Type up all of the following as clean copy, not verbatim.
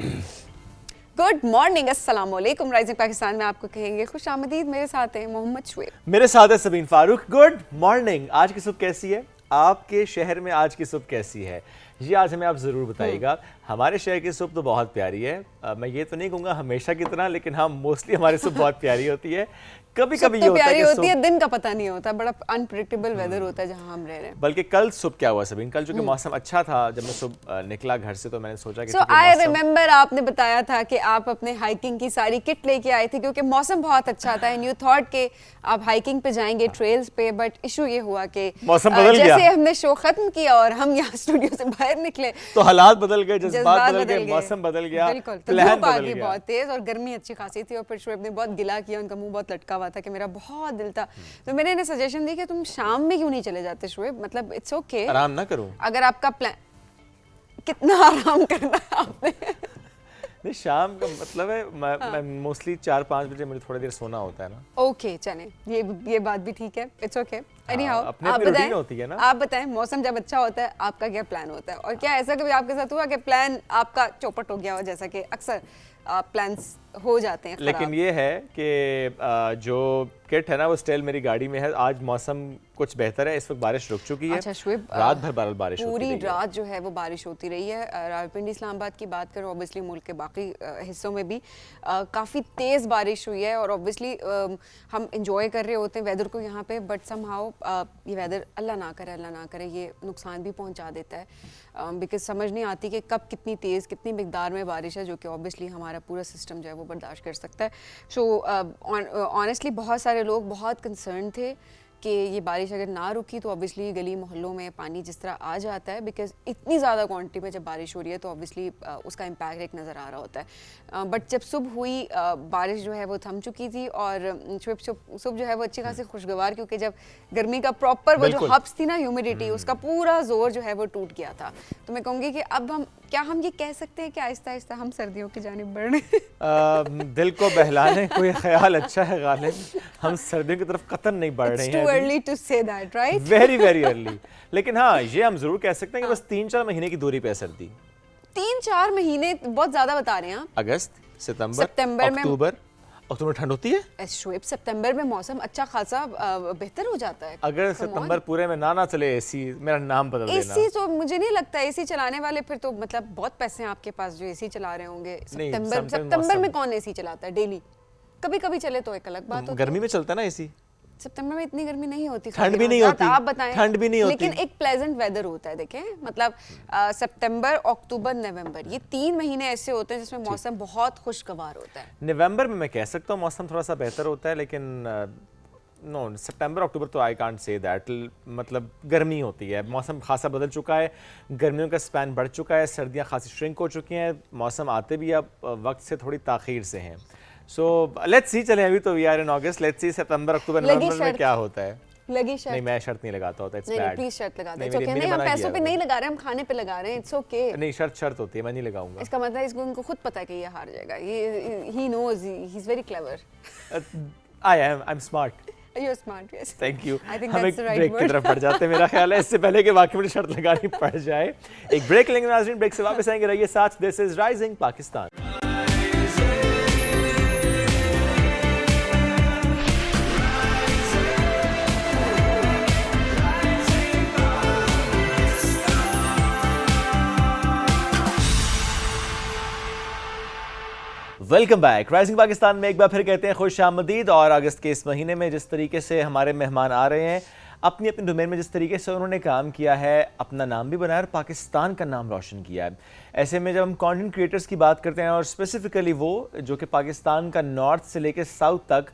Good morning, अस्सलाम वालेकुम। Rising Pakistan में आपको कहेंगे खुश आमदीद। मेरे साथ हैं मोहम्मद शुएब, मेरे साथ है सबीन फारूक। Good morning. आज की सुबह कैसी है? आपके शहर में आज की सुबह कैसी है? ये आज हमें आप ज़रूर बताइएगा। हमारे शहर की सुबह तो बहुत प्यारी है। मैं ये तो नहीं कहूँगा हमेशा की तरह, लेकिन हाँ मोस्टली हमारी सुबह बहुत प्यारी होती है। कभी कभी ये होता है कि दिन का पता नहीं होता, बड़ा अनप्रेडिक्टेबल वेदर होता है जहाँ हम रह रहे हैं। बल्कि कल सुबह क्या हुआ सबीन, कल चूंकि मौसम अच्छा था, जब मैं सुबह निकला घर से तो मैंने सोचा कि आई रिमेम्बर आपने बताया था कि आप अपने हाइकिंग की सारी किट लेके आए थे क्योंकि मौसम बहुत अच्छा था एंड यू थॉट के आप हाइकिंग पे जाएंगे ट्रेल्स पे, बट इशू ये हुआ कि मौसम बदल गया। जैसे हमने शो खत्म किया और हम यहाँ स्टूडियो से बाहर निकले तो हालात बदल गए, जज्बात बदल गए, मौसम बदल गया, बिल्कुल। प्लान बदल गया। बहुत तेज और गर्मी अच्छी खासी थी और फिर शुएब ने बहुत गिला किया, उनका मुंह बहुत लटका हुआ था कि मेरा बहुत दिल था। तो मैंने इन्हें सजेशन दी कि तुम शाम में क्यों नहीं चले जाते शुएब, मतलब इट्स ओके, आराम ना करूं। अगर आपका प्लान, कितना आराम करना है आपने? नहीं, शाम का मतलब है मैं मोस्टली 4-5 बजे मुझे थोड़ी देर सोना होता है ना। ओके चलें, ये बात भी ठीक है, इट्स ओके। एनीहाउ आप बताएं, होती है ना। आप बताएं, मौसम जब अच्छा होता है आपका क्या प्लान होता है, और क्या ऐसा कभी आपके साथ हुआ कि प्लान आपका चौपट हो गया हो, जैसा कि अक्सर प्लान्स हो जाते हैं खराब? लेकिन ये है कि जो किट है ना वो स्टिल मेरी गाड़ी में है। आज मौसम कुछ बेहतर है, इस वक्त बारिश रुक चुकी है। अच्छा शुएब, रात भर बारिश होती पूरी रही रात जो है वो बारिश होती रही है। रावलपिंडी इस्लामाबाद की बात करूँ, ऑब्वियसली मुल्क के बाकी हिस्सों में भी काफ़ी तेज़ बारिश हुई है और ऑब्वियसली हम इंजॉय कर रहे होते हैं वेदर को यहाँ पे, बट समहाउ ये वेदर अल्लाह ना करे ये नुकसान भी पहुँचा देता है, बिकॉज समझ नहीं आती कि कब कितनी तेज़ कितनी मिकदार में बारिश है, जो कि ऑब्वियसली हमारा पूरा सिस्टम जो है वो बर्दाश्त कर सकता है। सो ऑनेस्टली बहुत सारे लोग बहुत कंसर्न थे कि ये बारिश अगर ना रुकी तो ऑब्वियसली गली मोहल्लों में पानी जिस तरह आ जाता है, बिकॉज इतनी ज़्यादा क्वांटिटी में जब बारिश हो रही है तो ऑब्वियसली उसका इम्पैक्ट एक नज़र आ रहा होता है। बट जब सुबह हुई बारिश जो है वो थम चुकी थी और सुबह जो है वो अच्छी खासी खुशगवार, क्योंकि जब गर्मी का प्रॉपर वो जो हब्स थी ना, ह्यूमिडिटी, उसका पूरा जोर जो है वो टूट गया था। तो मैं कहूँगी कि अब हम ये कह सकते हैं कि आहिस्ता आहिस्ता हम सर्दियों की जानिब बढ़ रहे हैं। दिल को बहलाने कोई ख्याल अच्छा है गालिब, हम सर्दियों की तरफ कतई नहीं बढ़ रहे हैं। early to say that, right? very early। लेकिन हाँ ये हम जरूर कह सकते हैं कि बस 3-4 महीने की दूरी पे है सर्दी। 3-4 महीने बहुत ज्यादा बता रहे हैं आप। अगस्त, सितंबर, अक्टूबर ठंड होती है। शुएब, सितंबर में मौसम अच्छा खासा बेहतर हो जाता है। अगर सितंबर पूरे में ना चले एसी, मेरा नाम बदल देना। एसी तो मुझे नहीं लगता, एसी चलाने वाले फिर तो मतलब बहुत पैसे हैं आपके पास जो एसी चला रहे होंगे। सितंबर में कौन एसी चलाता है डेली? कभी कभी चले तो एक अलग बात होती है। गर्मी में चलता है ना एसी। सितंबर में इतनी गर्मी नहीं होती, ठंड भी नहीं होती, आप बताएं। ठंड भी नहीं होती, लेकिन एक प्लेजेंट वेदर होता है। देखें मतलब सितंबर, अक्टूबर, नवंबर, ये 3 महीने ऐसे होते हैं जिसमें मौसम बहुत खुशगवार होता है। नवंबर में मैं कह सकता हूँ मौसम थोड़ा सा बेहतर होता है, लेकिन नो, सितंबर अक्टूबर तो आई कांट से दैट। मतलब गर्मी होती है, मौसम खासा बदल चुका है, गर्मियों का स्पैन बढ़ चुका है, सर्दियाँ खासी श्रिंक हो चुकी हैं, मौसम आते भी अब वक्त से थोड़ी ताख़ीर से हैं। सो लेट्स सी, चलें अभी तो we are in August, let's see सितंबर अक्टूबर नवंबर में क्या होता है। लगी शर्त? नहीं, मैं शर्त नहीं लगाता होता, इट्स बैड। प्लीज शर्त लगा दे। नहीं, हम पैसों पे नहीं लगा रहे, हम खाने पे लगा रहे हैं, इट्स ओके। नहीं, शर्त होती है, मैं नहीं लगाऊंगा। इसका मतलब इसको उनको खुद पता है कि ये हार जाएगा। He knows, he is very clever. I am smart. You're smart, yes. Thank you. I think हम that's एक the right ब्रेक की word. तरफ बढ़ जाते हैं मेरा ख्याल है, इससे पहले कि वाकई में शर्त लगानी पड़ जाए। एक ब्रेक लेंगे नाज़रीन, ब्रेक से वापस आएंगे, रहिए साथ। This is rising Pakistan. Welcome back. Rising Pakistan में एक बार फिर कहते हैं खुश आमदीद। और अगस्त के इस महीने में जिस तरीके से हमारे मेहमान आ रहे हैं, अपनी अपनी डोमेन में जिस तरीके से उन्होंने काम किया है, अपना नाम भी बनाया और पाकिस्तान का नाम रोशन किया है। ऐसे में जब हम कंटेंट क्रिएटर्स की बात करते हैं, और स्पेसिफिकली वो जो कि पाकिस्तान का नॉर्थ से लेकर साउथ तक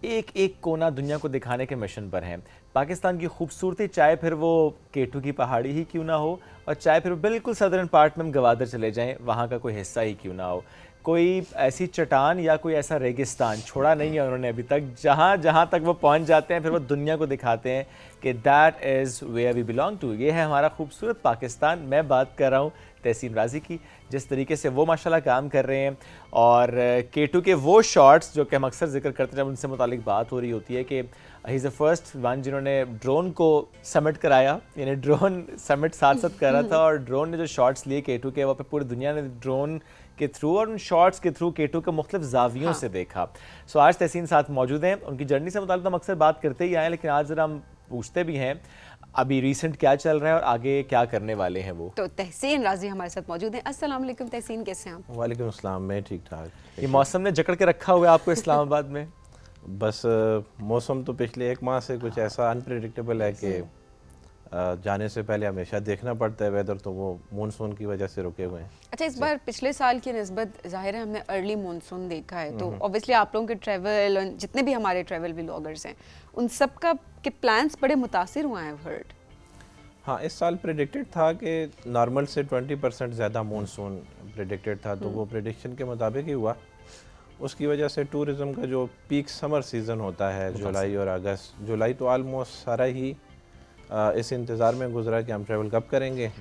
एक एक कोना दुनिया को दिखाने के मिशन पर हैं। पाकिस्तान की खूबसूरती, चाहे फिर वो केटू की पहाड़ी ही क्यों ना हो, और चाहे फिर बिल्कुल सदर्न पार्ट में हम गवादर चले जाएं, वहाँ का कोई हिस्सा ही क्यों ना हो, कोई ऐसी चट्टान या कोई ऐसा रेगिस्तान छोड़ा नहीं है उन्होंने अभी तक। जहाँ जहाँ तक वो पहुँच जाते हैं, फिर वो दुनिया को दिखाते हैं कि that is where we belong to. ये है हमारा खूबसूरत पाकिस्तान। मैं बात कर रहा हूँ तहसीन राजी की, जिस तरीके से वो माशाल्लाह काम कर रहे हैं। और K2 के वो शॉट्स जो कि हम अक्सर जिक्र करते हैं जब उनसे मुतालिक बात हो रही होती है कि he is the first one जिन्होंने ड्रोन को समिट कराया, यानी ड्रोन समिट साथ साथ करा था, और ड्रोन ने जो शॉट्स लिए K2 के, वहाँ पे पूरी दुनिया ने ड्रोन के थ्रू और उन शॉट्स के थ्रू K2 के मुख्तलिफ जावियों से देखा। सो आज तहसीन साथ मौजूद हैं, उनकी जर्नी से मुताल्लिक हम अक्सर बात करते ही आए, लेकिन आज ज़रा हम पूछते भी हैं अभी रिसेंट क्या चल रहा है और आगे क्या करने वाले हैं वो। तो तहसीन राजी हमारे साथ मौजूद हैं। अस्सलाम वालेकुम तहसीन, कैसे हैं आप? वालेकुम अस्सलाम, मैं ठीक ठाक। ये मौसम ने जकड़ के रखा हुआ है आपको इस्लामाबाद में? बस मौसम तो पिछले एक माह से कुछ ऐसा अनप्रेडिक्टेबल है कि जाने से पहले हमेशा देखना पड़ता है वेदर, तो वो मानसून की वजह से रुके हुए हैं। अच्छा, इस बार पिछले साल की निस्बत ज़ाहिर है हमने अर्ली मानसून देखा है, तो ऑब्वियसली आप लोगों के ट्रैवल और जितने भी हमारे ट्रैवल व्लॉगर्स हैं उन सब का के प्लान्स बड़े मुतासिर हुए हैं, हर्ड। हाँ, इस साल प्रेडिक्टेड था कि नॉर्मल से 20% ज़्यादा मानसून प्रेडिक्टेड था, तो वो प्रेडिक्शन के मुताबिक ही हुआ। उसकी वजह से टूरिज़म का जो पीक समर सीज़न होता है जुलाई और अगस्त, जुलाई तो आलमोस्ट सारा ही इस इंतज़ार में गुजरा कि हम ट्रैवल कब करेंगे।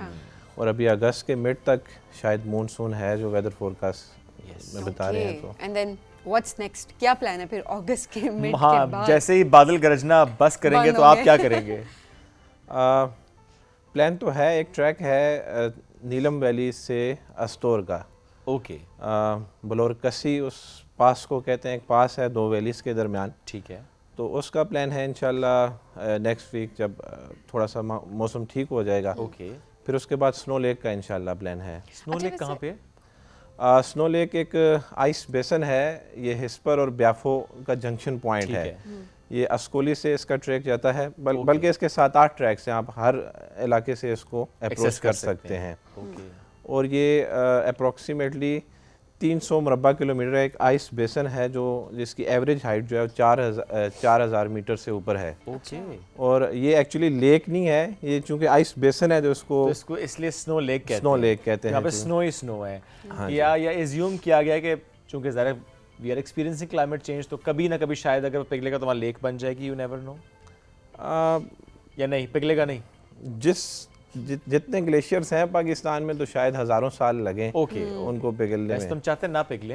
और अभी अगस्त के मिड तक शायद मानसून है जो वेदर फोरकास्ट में बता रहे हैं। तो एंड देन व्हाट्स नेक्स्ट, क्या प्लान है फिर अगस्त के मिड के हाँ, बाद? जैसे ही बादल गरजना बस करेंगे बंद तो आप होंगे। क्या करेंगे? प्लान तो है, एक ट्रैक है नीलम वैली से अस्तोर का, ओके, बलोरकसी उस पास को कहते हैं, एक पास है दो वैलीज़ के दरमियान। ठीक है। तो उसका प्लान है इंशाल्लाह नेक्स्ट वीक जब थोड़ा सा मौसम ठीक हो जाएगा। ओके, फिर उसके बाद स्नो लेक का इंशाल्लाह प्लान है। स्नो लेक कहाँ पे? स्नो लेक एक आइस बेसन है, ये हिस्पर और ब्याफो का जंक्शन पॉइंट ठीक है। ये अस्कोली से इसका ट्रैक जाता है, बल्कि इसके 7-8 ट्रैक्स हैं, आप हर इलाके से इसको अप्रोच कर सकते हैं। ओके, और ये अप्रोक्सीमेटली 300 मुरब्बा किलोमीटर एक आइस बेसन है जो जिसकी एवरेज हाइट जो है 4000 मीटर से ऊपर है। ओके। और ये एक्चुअली लेक नहीं है, ये चूंकि आइस बेसन है जो तो इसको इसलिए स्नो लेक कहते हैं। स्नो लेक कहते हैं। यहाँ पे स्नो ही स्नो है। हाँ या एज्यूम किया गया कि चूंकि ज़रा we are experiencing climate change, तो कभी ना कभी शायद अगर वो पिघलेगा तो वहाँ लेक बन जाएगी, यू नेवर नो। या नहीं पिघलेगा? नहीं, जितने ग्लेशियर्स हैं पाकिस्तान में तो शायद हज़ारों साल लगें उनको पिघलने में। तुम चाहते ना पिघले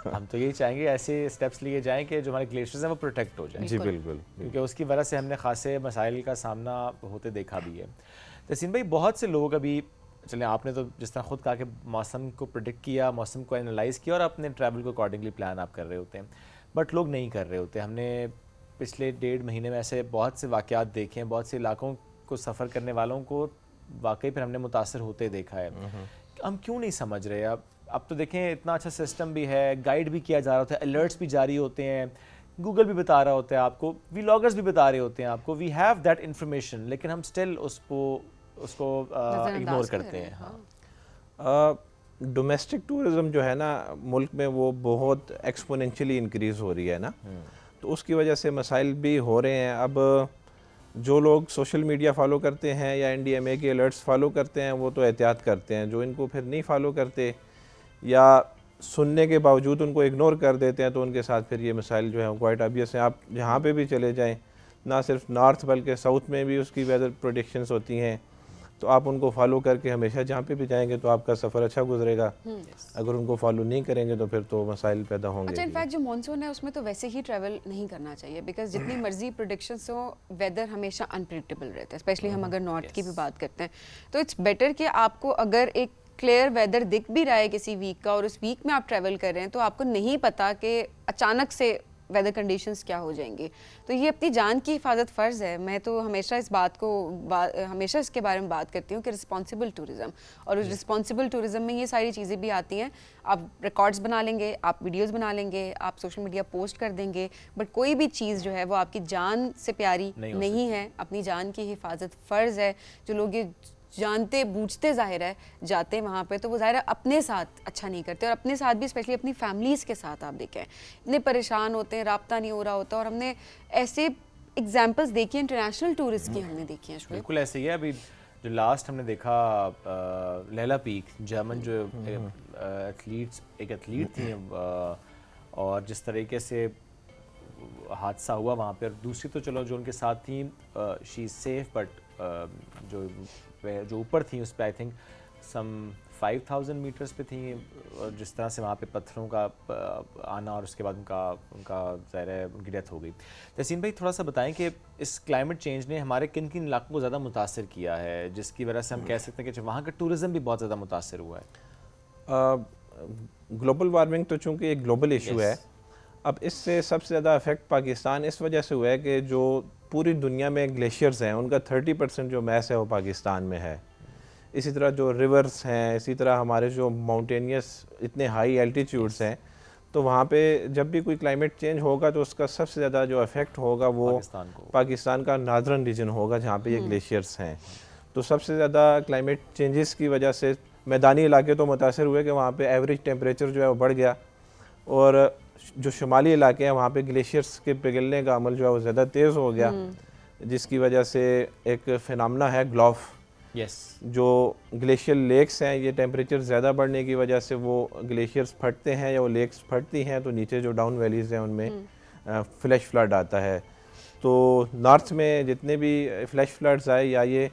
हम तो यही चाहेंगे ऐसे स्टेप्स लिए जाएं कि जो हमारे ग्लेशियर्स हैं वो प्रोटेक्ट हो जाएं। जी बिल्कुल, क्योंकि उसकी वजह से हमने खासे मसाइल का सामना होते देखा भी है। तहसीन भाई, बहुत से लोग अभी, चलें आपने तो जिस तरह खुद कहा कि मौसम को प्रेडिक्ट किया, मौसम को एनालाइज किया और अपने ट्रैवल को अकॉर्डिंगली प्लान आप कर रहे होते हैं, बट लोग नहीं कर रहे होते। हमने पिछले 1.5 महीने में ऐसे बहुत से वाक़यात देखे हैं, बहुत से इलाकों को सफ़र करने वालों को वाकई फिर हमने मुतासर होते देखा है। हम क्यों नहीं समझ रहे? अब तो देखें इतना अच्छा सिस्टम भी है, गाइड भी किया जा रहा होता है, अलर्ट्स भी जारी होते हैं, गूगल भी बता रहा होता है आपको, व्लॉगर्स भी बता रहे होते हैं आपको, वी हैव दैट इन्फॉर्मेशन, लेकिन हम स्टिल उसको इग्नोर करते हैं। हाँ, डोमेस्टिक टूरिज़म जो है ना मुल्क में वो बहुत एक्सपोनेंशियली इंक्रीज़ हो रही है ना, तो उसकी वजह से मसाइल भी हो रहे हैं। अब जो लोग सोशल मीडिया फॉलो करते हैं या NDMA के अलर्ट्स फॉलो करते हैं वो तो एहतियात करते हैं, जो इनको फिर नहीं फॉलो करते या सुनने के बावजूद उनको इग्नोर कर देते हैं तो उनके साथ फिर ये मसाइल जो है क्वाइट ऑब्वियस हैं। आप जहाँ पे भी चले जाएं, ना सिर्फ नॉर्थ बल्कि साउथ में भी उसकी वेदर प्रेडिक्शंस होती हैं, तो आप उनको फॉलो करके हमेशा जहाँ पे भी जाएंगे तो आपका सफ़र अच्छा गुजरेगा। अगर उनको फॉलो नहीं करेंगे तो फिर तो मसाइल पैदा होंगे। अच्छा, इनफैक्ट जो मानसून है उसमें तो वैसे ही ट्रैवल नहीं करना चाहिए, बिकॉज जितनी मर्जी प्रेडिक्शंस हो, वेदर हमेशा अनप्रेडिक्टेबल रहता है, स्पेशली हम अगर नॉर्थ की भी बात करते हैं। तो इट्स बेटर कि आपको अगर एक क्लियर वेदर दिख भी रहा है किसी वीक का और उस वीक में आप ट्रैवल कर रहे हैं, तो आपको नहीं पता कि अचानक से वेदर कंडीशंस क्या हो जाएंगी, तो ये अपनी जान की हिफाजत फ़र्ज़ है। मैं तो हमेशा इस बात को हमेशा इसके बारे में बात करती हूँ कि रिस्पॉन्सिबल टूरिज़्म, और उस रिस्पॉन्सिबल टूरिज़्म में ये सारी चीज़ें भी आती हैं। आप रिकॉर्ड्स बना लेंगे, आप वीडियोस बना लेंगे, आप सोशल मीडिया पोस्ट कर देंगे, बट कोई भी चीज़ जो है वो आपकी जान से प्यारी नहीं है। अपनी जान की हिफाजत फ़र्ज़ है। जो लोग ये जानते बूझते ज़ाहिर है जाते हैं वहाँ पे, तो वो ज़ाहिर है अपने साथ अच्छा नहीं करते, और अपने साथ भी स्पेशली अपनी फैमिलीज़ के साथ आप देखें इतने परेशान होते हैं, राब्ता नहीं हो रहा होता। और हमने ऐसे एग्जांपल्स देखी हैं इंटरनेशनल टूरिस्ट की, हमने देखी हैं। बिल्कुल ऐसे ही है। अभी जो लास्ट हमने देखा लैला पीक, जर्मन जो एक एथलीट थी, और जिस तरीके से हादसा हुआ वहाँ पे, और दूसरी तो चलो जो उनके साथ थी शी इज़ सेफ, बट जो ऊपर थी उस पर आई थिंक सम 5000 मीटर्स पे थी, और जिस तरह से वहाँ पे पत्थरों का आना और उसके बाद उनका ज़ाहिर है उनकी डेथ हो गई। तहसीन भाई थोड़ा सा बताएं कि इस क्लाइमेट चेंज ने हमारे किन किन इलाकों को ज़्यादा मुतासर किया है, जिसकी वजह से हम कह सकते हैं कि वहाँ का टूरिज़्म भी बहुत ज़्यादा मुतासर हुआ है। ग्लोबल वार्मिंग तो चूँकि एक ग्लोबल इशू है, अब इससे सबसे ज़्यादा इफेक्ट पाकिस्तान इस वजह से हुआ है कि जो पूरी दुनिया में ग्लेशियर्स हैं उनका 30% जो मैस है वो पाकिस्तान में है। इसी तरह जो रिवर्स हैं, इसी तरह हमारे जो माउंटेनियस इतने हाई एल्टीट्यूड्स हैं, तो वहाँ पे जब भी कोई क्लाइमेट चेंज होगा तो उसका सबसे ज़्यादा जो इफेक्ट होगा वो पाकिस्तान का नार्दर्न रीजन होगा जहाँ पे ये ग्लेशियर्स हैं। तो सबसे ज़्यादा क्लाइमेट चेंजेस की वजह से मैदानी इलाके तो मुतासर हुए कि वहाँ पे एवरेज टेम्परेचर जो है वो बढ़ गया, और जो शुमाली इलाके हैं वहाँ पे ग्लेशियर्स के पिघलने का अमल जो है वो ज़्यादा तेज़ हो गया, जिसकी वजह से एक फिनोमेना है ग्लोफ। जो ग्लेशियल लेक्स हैं, ये टेम्परेचर ज़्यादा बढ़ने की वजह से वो ग्लेशियर्स फटते हैं या वो लेक्स फटती हैं, तो नीचे जो डाउन वैलीज़ हैं उनमें फ्लैश फ्लड आता है। तो नॉर्थ में जितने भी फ्लैश फ्लड्स आए या ये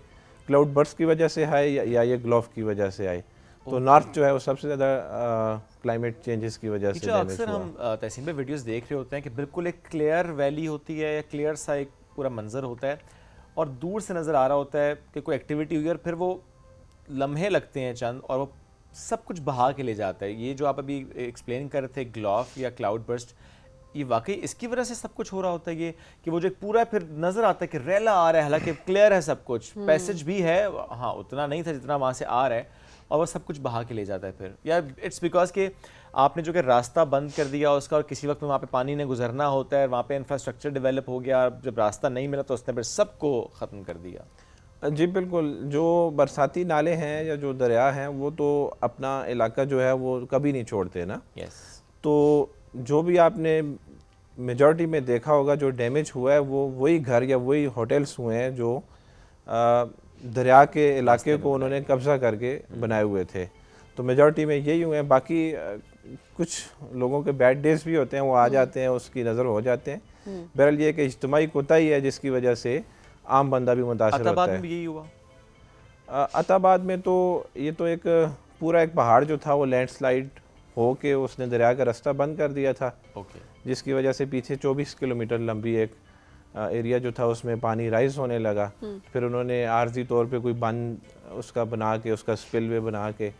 क्लाउड बर्स्ट की वजह से आए या ये ग्लोफ की वजह से आए, तो नॉर्थ जो है वो सबसे ज़्यादा क्लाइमेट चेंजेस की वजह से डैमेज अक्सर हम तहसीन पे वीडियोस देख रहे होते हैं कि बिल्कुल एक क्लियर वैली होती है या क्लियर सा एक पूरा मंजर होता है और दूर से नज़र आ रहा होता है कि कोई एक्टिविटी हुई और फिर वो लम्हे लगते हैं चंद और वो सब कुछ बहा के ले जाता है। ये जो आप अभी एक्सप्लेन कर रहे थे ग्लोफ या क्लाउड बर्स्ट, ये वाकई इसकी वजह से सब कुछ हो रहा होता है ये कि वो जो एक पूरा फिर नज़र आता है कि रेला आ रहा है, हालांकि क्लियर है सब कुछ, पैसेज भी है, हाँ उतना नहीं था जितना वहाँ से आ रहा है, और वो सब कुछ बहा के ले जाता है फिर, या इट्स बिकॉज कि आपने जो कि रास्ता बंद कर दिया उसका और किसी वक्त में वहाँ पे पानी ने गुजरना होता है, वहाँ पे इंफ्रास्ट्रक्चर डेवलप हो गया, जब रास्ता नहीं मिला तो उसने फिर सबको ख़त्म कर दिया। जी बिल्कुल, जो बरसाती नाले हैं या जो दरिया हैं वो तो अपना इलाका जो है वो कभी नहीं छोड़ते ना। तो जो भी आपने मेजॉरिटी में देखा होगा जो डैमेज हुआ है वो वही घर या वही होटल्स हुए हैं जो दरिया के इलाके को उन्होंने कब्ज़ा करके बनाए हुए थे। तो मेजॉरिटी में यही हुए हैं, बाकी कुछ लोगों के बैड डेज भी होते हैं, वो आ जाते हैं, उसकी नज़र हो जाते हैं। बहरहाल ये कि इज्तिमाई कोताही है जिसकी वजह से आम बंदा भी मुतासर होता है। में यही हुआ अताबाद में तो ये तो एक पूरा एक पहाड़ जो था वो लैंडस्लाइड हो के उसने दरिया का रास्ता बंद कर दिया था, जिसकी वजह से पीछे 24 किलोमीटर लंबी एक एरिया जो था उसमें पानी राइज होने लगा। फिर उन्होंने आर्जी तौर पे कोई बंद उसका बना के, उसका स्पिलवे बना के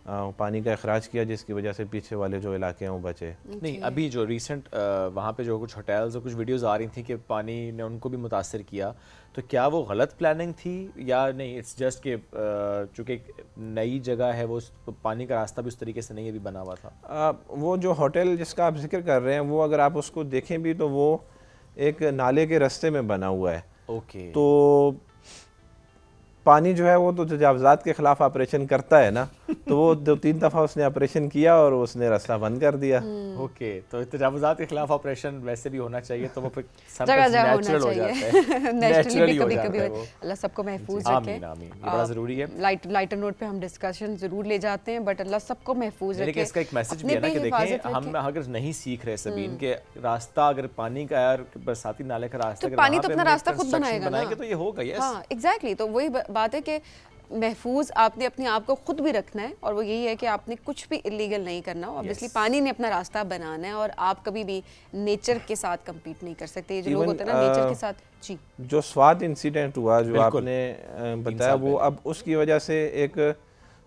पानी का अखराज किया, जिसकी वजह से पीछे वाले जो इलाके हैं वो बचे। नहीं, अभी जो रिसेंट वहाँ पे जो कुछ होटल्स और कुछ वीडियोस आ रही थी कि पानी ने उनको भी मुतासर किया, तो क्या वो गलत प्लानिंग थी या नहीं, इट्स जस्ट कि चूँकि एक नई जगह है वो पानी का रास्ता भी उस तरीके से नहीं अभी बना हुआ था? वो जो होटल जिसका आप जिक्र कर रहे हैं वो अगर आप उसको देखें भी तो वो एक नाले के रास्ते में बना हुआ है। तो पानी जो है वो तो तजावज़ात के ख़िलाफ़ ऑपरेशन करता है ना, तो वो 2-3 दफ़ा उसने ऑपरेशन किया और उसने रास्ता बंद कर दिया। तो तजावज़ात के ख़िलाफ़ ऑपरेशन वैसे भी होना चाहिए, तो वो फिर जगह नेचुरल हो जाता है, नेचुरली कभी-कभी अल्लाह सबको महफूज रखे। आमीन, ये बड़ा ज़रूरी है। लाइटर नोट पे हम डिस्कशन ज़रूर ले जाते हैं, बट अल्लाह सबको महफूज रखे। इसका एक मैसेज भी है ना कि देखें हम अगर नहीं सीख रहे सबीन के रास्ता अगर पानी का यार बरसाती नाले का रास्ता, तो पानी तो अपना रास्ता खुद बनाएगा ना, तो ये होगा। हाँ एग्जैक्टली, तो वही बात है कि महफूज आपने अपने आप को खुद भी रखना है, और वो यही है कि आपने कुछ भी इलीगल नहीं करना। ऑब्वियसली पानी ने अपना रास्ता बनाना है और आप कभी भी नेचर के साथ compete नहीं कर सकते। ये जो लोग होते हैं ना नेचर के साथ। जी, जो स्वात इंसिडेंट हुआ जो आपने बताया, वो अब उसकी वजह से एक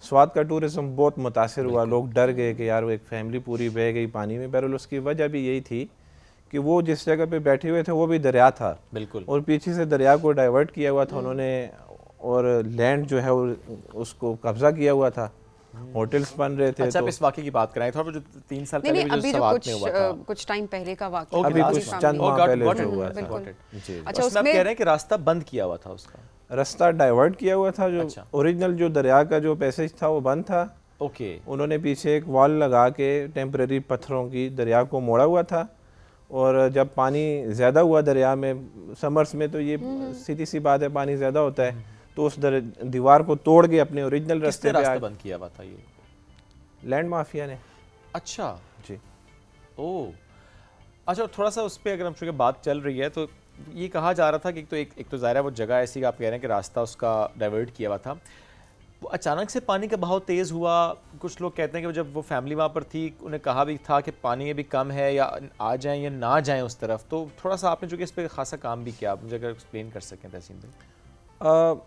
स्वात का टूरिज्म बहुत मुतासर हुआ, लोग डर गए कि यार वो एक फैमिली पूरी बह गई पानी में। बहरहाल उसकी वजह भी यही थी कि वो जिस जगह पे बैठे हुए थे वो भी दरिया था, बिल्कुल, और पीछे से दरिया को डाइवर्ट किया हुआ था उन्होंने, और लैंड जो है उसको कब्जा किया हुआ था, होटल्स बन रहे थे। अच्छा, तो इस वाकये की बात कराएं थोड़ा, जो 3 साल पहले अभी कुछ टाइम पहले का वाकया, अभी कुछ चंद माह पहले जो हुआ था। अच्छा, उसमें आप कह रहे हैं कि रास्ता बंद किया हुआ था, उसका रास्ता डाइवर्ट किया हुआ था, जो ओरिजिनल जो दरिया का जो पैसेज था वो बंद था। उन्होंने पीछे एक वॉल लगा के टेम्परेरी पत्थरों की दरिया को मोड़ा हुआ था, और जब पानी ज़्यादा हुआ दरिया में समर्स में, तो ये सीधी सी बात है पानी ज़्यादा होता है, तो उस दीवार को तोड़ के अपने ओरिजिनल रास्ते पे बंद किया हुआ था ये लैंड माफिया ने। अच्छा जी, ओह अच्छा, थोड़ा सा उस पर अगर हम चूँकि बात चल रही है, तो ये कहा जा रहा था कि एक तो ज़ाहिर है वो जगह ऐसी आप कह रहे हैं कि रास्ता उसका डाइवर्ट किया हुआ था, वो अचानक से पानी का बहाव तेज़ हुआ, कुछ लोग कहते हैं कि जब वो फैमिली वहाँ पर थी उन्हें कहा भी था कि पानी अभी कम है या आ जाएं या ना जाएं उस तरफ, तो थोड़ा सा आपने जो कि इस पर खासा काम भी किया, आप मुझे अगर एक्सप्लेन कर सकें तहसीन भाई।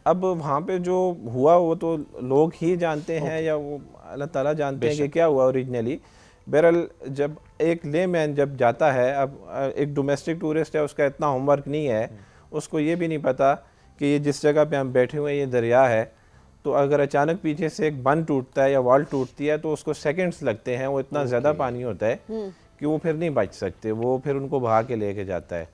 अब वहाँ पे जो हुआ वो तो लोग ही जानते हैं या वो अल्लाह ताला जानते हैं कि क्या हुआ ओरिजिनली। बहरहाल जब एक लेमैन जब जाता है, अब एक डोमेस्टिक टूरिस्ट है, उसका इतना होमवर्क नहीं है, उसको ये भी नहीं पता कि ये जिस जगह पे हम बैठे हुए हैं ये दरिया है, तो अगर अचानक पीछे से एक बंद टूटता है या वॉल टूटती है तो उसको सेकंड्स लगते हैं, वो इतना ज़्यादा पानी होता है कि वो फिर नहीं बच सकते, वो फिर उनको बहा के लेके जाता है।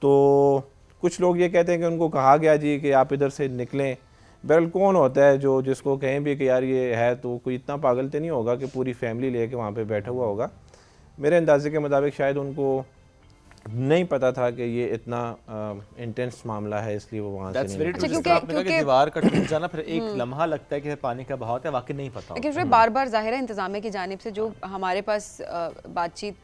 तो कुछ लोग ये कहते हैं कि उनको कहा गया जी कि आप इधर से निकलें। बहरहाल कौन होता है जो जिसको कहें भी कि यार ये है, तो कोई इतना पागल तो नहीं होगा कि पूरी फैमिली लेके वहाँ पे बैठा हुआ होगा। मेरे अंदाजे के मुताबिक शायद उनको नहीं पता था कि ये इतना इंटेंस मामला है, इसलिए वो वहाँ से नहीं वेरी अच्छा, ट्रू। क्योंकि- आपने कहा कि दीवार का टूट जाना फिर एक लम्हा लगता है कि पानी का बहाव है, वाकई नहीं पता क्योंकि बार बार ज़ाहिर है इंतज़ामिया की जानिब से जो हमारे पास बातचीत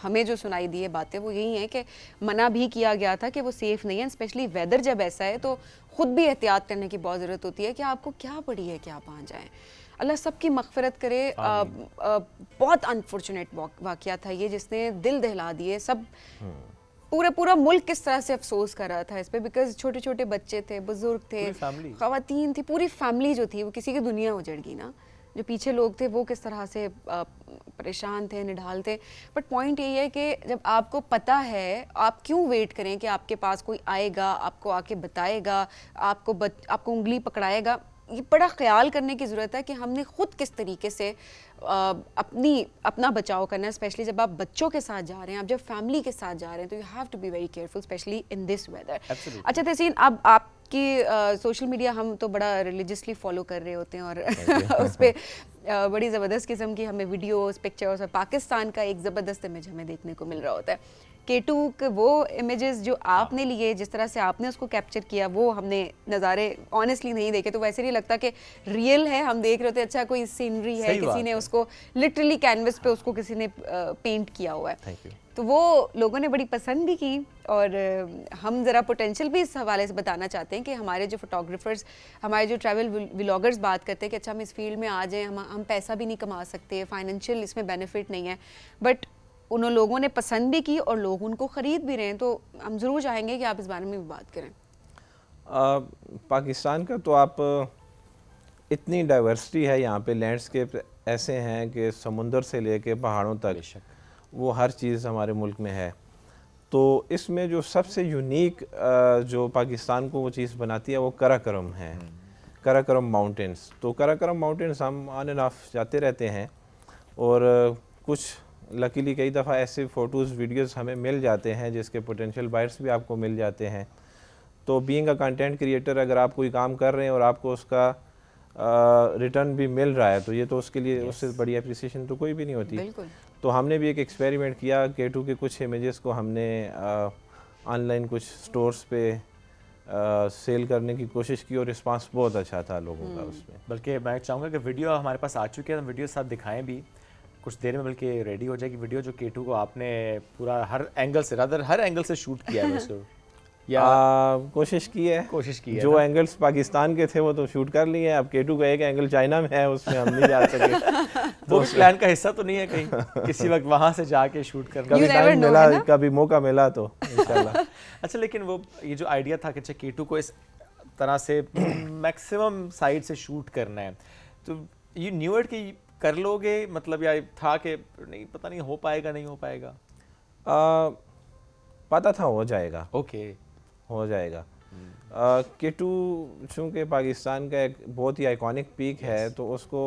हमें जो सुनाई दी है बातें वो यही है कि मना भी किया गया था कि वो सेफ़ नहीं है, स्पेशली वेदर जब ऐसा है तो ख़ुद भी एहतियात करने की बहुत ज़रूरत होती है कि आपको क्या पड़ी है कि आप वहाँ जाएँ। अल्लाह सबकी मग़फ़िरत करे। बहुत अनफॉर्चुनेट वाक़या था ये, जिसने दिल दहला दिए सब। पूरा मुल्क किस तरह से अफसोस कर रहा था इस पे, बिकॉज छोटे छोटे बच्चे थे, बुजुर्ग थे, ख़वातीन थी, पूरी फैमिली जो थी वो किसी की दुनिया उजड़ गई ना। जो पीछे लोग थे वो किस तरह से परेशान थे, निढाल थे। बट पॉइंट यही है कि जब आपको पता है आप क्यों वेट करें कि आपके पास कोई आएगा, आपको आके बताएगा, आपको उंगली पकड़ाएगा। ये बड़ा ख्याल करने की ज़रूरत है कि हमने ख़ुद किस तरीके से अपना बचाव करना है, स्पेशली जब आप बच्चों के साथ जा रहे हैं, आप जब फैमिली के साथ जा रहे हैं, तो you have to be very careful specially in this weather. अच्छा तहसीन, अब आपकी सोशल मीडिया हम तो बड़ा रिलीजियसली फॉलो कर रहे होते हैं और उस पर बड़ी ज़बरदस्त किस्म की हमें वीडियोस, पिक्चर्स और पाकिस्तान का एक ज़बरदस्त इमेज हमें देखने को मिल रहा होता है। K2 के वो इमेजेस जो आपने लिए, जिस तरह से आपने उसको कैप्चर किया, वो हमने नज़ारे ऑनेस्टली नहीं देखे, तो वैसे नहीं लगता कि रियल है। हम देख रहे होते अच्छा कोई सीनरी है, किसी ने उसको लिटरली कैनवस पे उसको किसी ने पेंट किया हुआ है। तो वो लोगों ने बड़ी पसंद भी की और हम ज़रा पोटेंशियल भी इस हवाले से बताना चाहते हैं कि हमारे जो फोटोग्राफर्स, हमारे जो ट्रैवल व्लॉगर्स बात करते हैं कि अच्छा हम इस फील्ड में आ जाएं, हम पैसा भी नहीं कमा सकते, फाइनेंशियल इसमें बेनिफिट नहीं है, बट उन लोगों ने पसंद भी की और लोग उनको ख़रीद भी रहे हैं। तो हम ज़रूर चाहेंगे कि आप इस बारे में भी बात करें। पाकिस्तान का तो आप इतनी डाइवर्सिटी है यहाँ पे, लैंडस्केप ऐसे हैं कि समुंदर से लेके पहाड़ों तक वो हर चीज़ हमारे मुल्क में है। तो इसमें जो सबसे यूनिक जो पाकिस्तान को वो चीज़ बनाती है वो कराकरम है, कराकरम माउंटेंस। तो कराकरम माउंटेंस हम ऑन एंड ऑफ जाते रहते हैं और कुछ लकीली कई दफ़ा ऐसे फ़ोटोज़ वीडियोज़ हमें मिल जाते हैं जिसके पोटेंशियल बायर्स भी आपको मिल जाते हैं। तो बीइंग अ कंटेंट क्रिएटर, अगर आप कोई काम कर रहे हैं और आपको उसका रिटर्न भी मिल रहा है तो ये तो उसके लिए उससे बड़ी अप्रिसिएशन तो कोई भी नहीं होती। तो हमने भी एक एक्सपेरिमेंट किया, K2 के कुछ इमेजेस को हमने ऑनलाइन कुछ स्टोर्स पे सेल करने की कोशिश की और रिस्पांस बहुत अच्छा था लोगों का उसमें। बल्कि मैं चाहूँगा कि वीडियो हमारे पास आ चुकी है, हम वीडियो साथ दिखाएं भी कुछ देर में, बल्कि रेडी हो जाएगी वीडियो जो K2 को आपने पूरा हर एंगल से शूट किया है उसको या कोशिश की है जो ना? एंगल्स पाकिस्तान के थे वो तो शूट कर लिए हैं। अब K2 का एक एंगल चाइना में है, उसमें हम नहीं जा सके। वो प्लान का हिस्सा तो नहीं है कहीं किसी वक्त वहाँ से जाके शूट करना? कभी टाइम मिला, कभी मौका मिला तो इंशाल्लाह। अच्छा, लेकिन वो ये जो आइडिया था कि K2 को इस तरह से मैक्सिमम साइड से शूट करना है, तो ये न्यू ईयर की कर लोगे, मतलब या था कि नहीं पता नहीं हो पाएगा नहीं हो पाएगा? पता था हो जाएगा। ओके, हो जाएगा। K2 चूँकि पाकिस्तान का एक बहुत ही आइकॉनिक पीक है तो उसको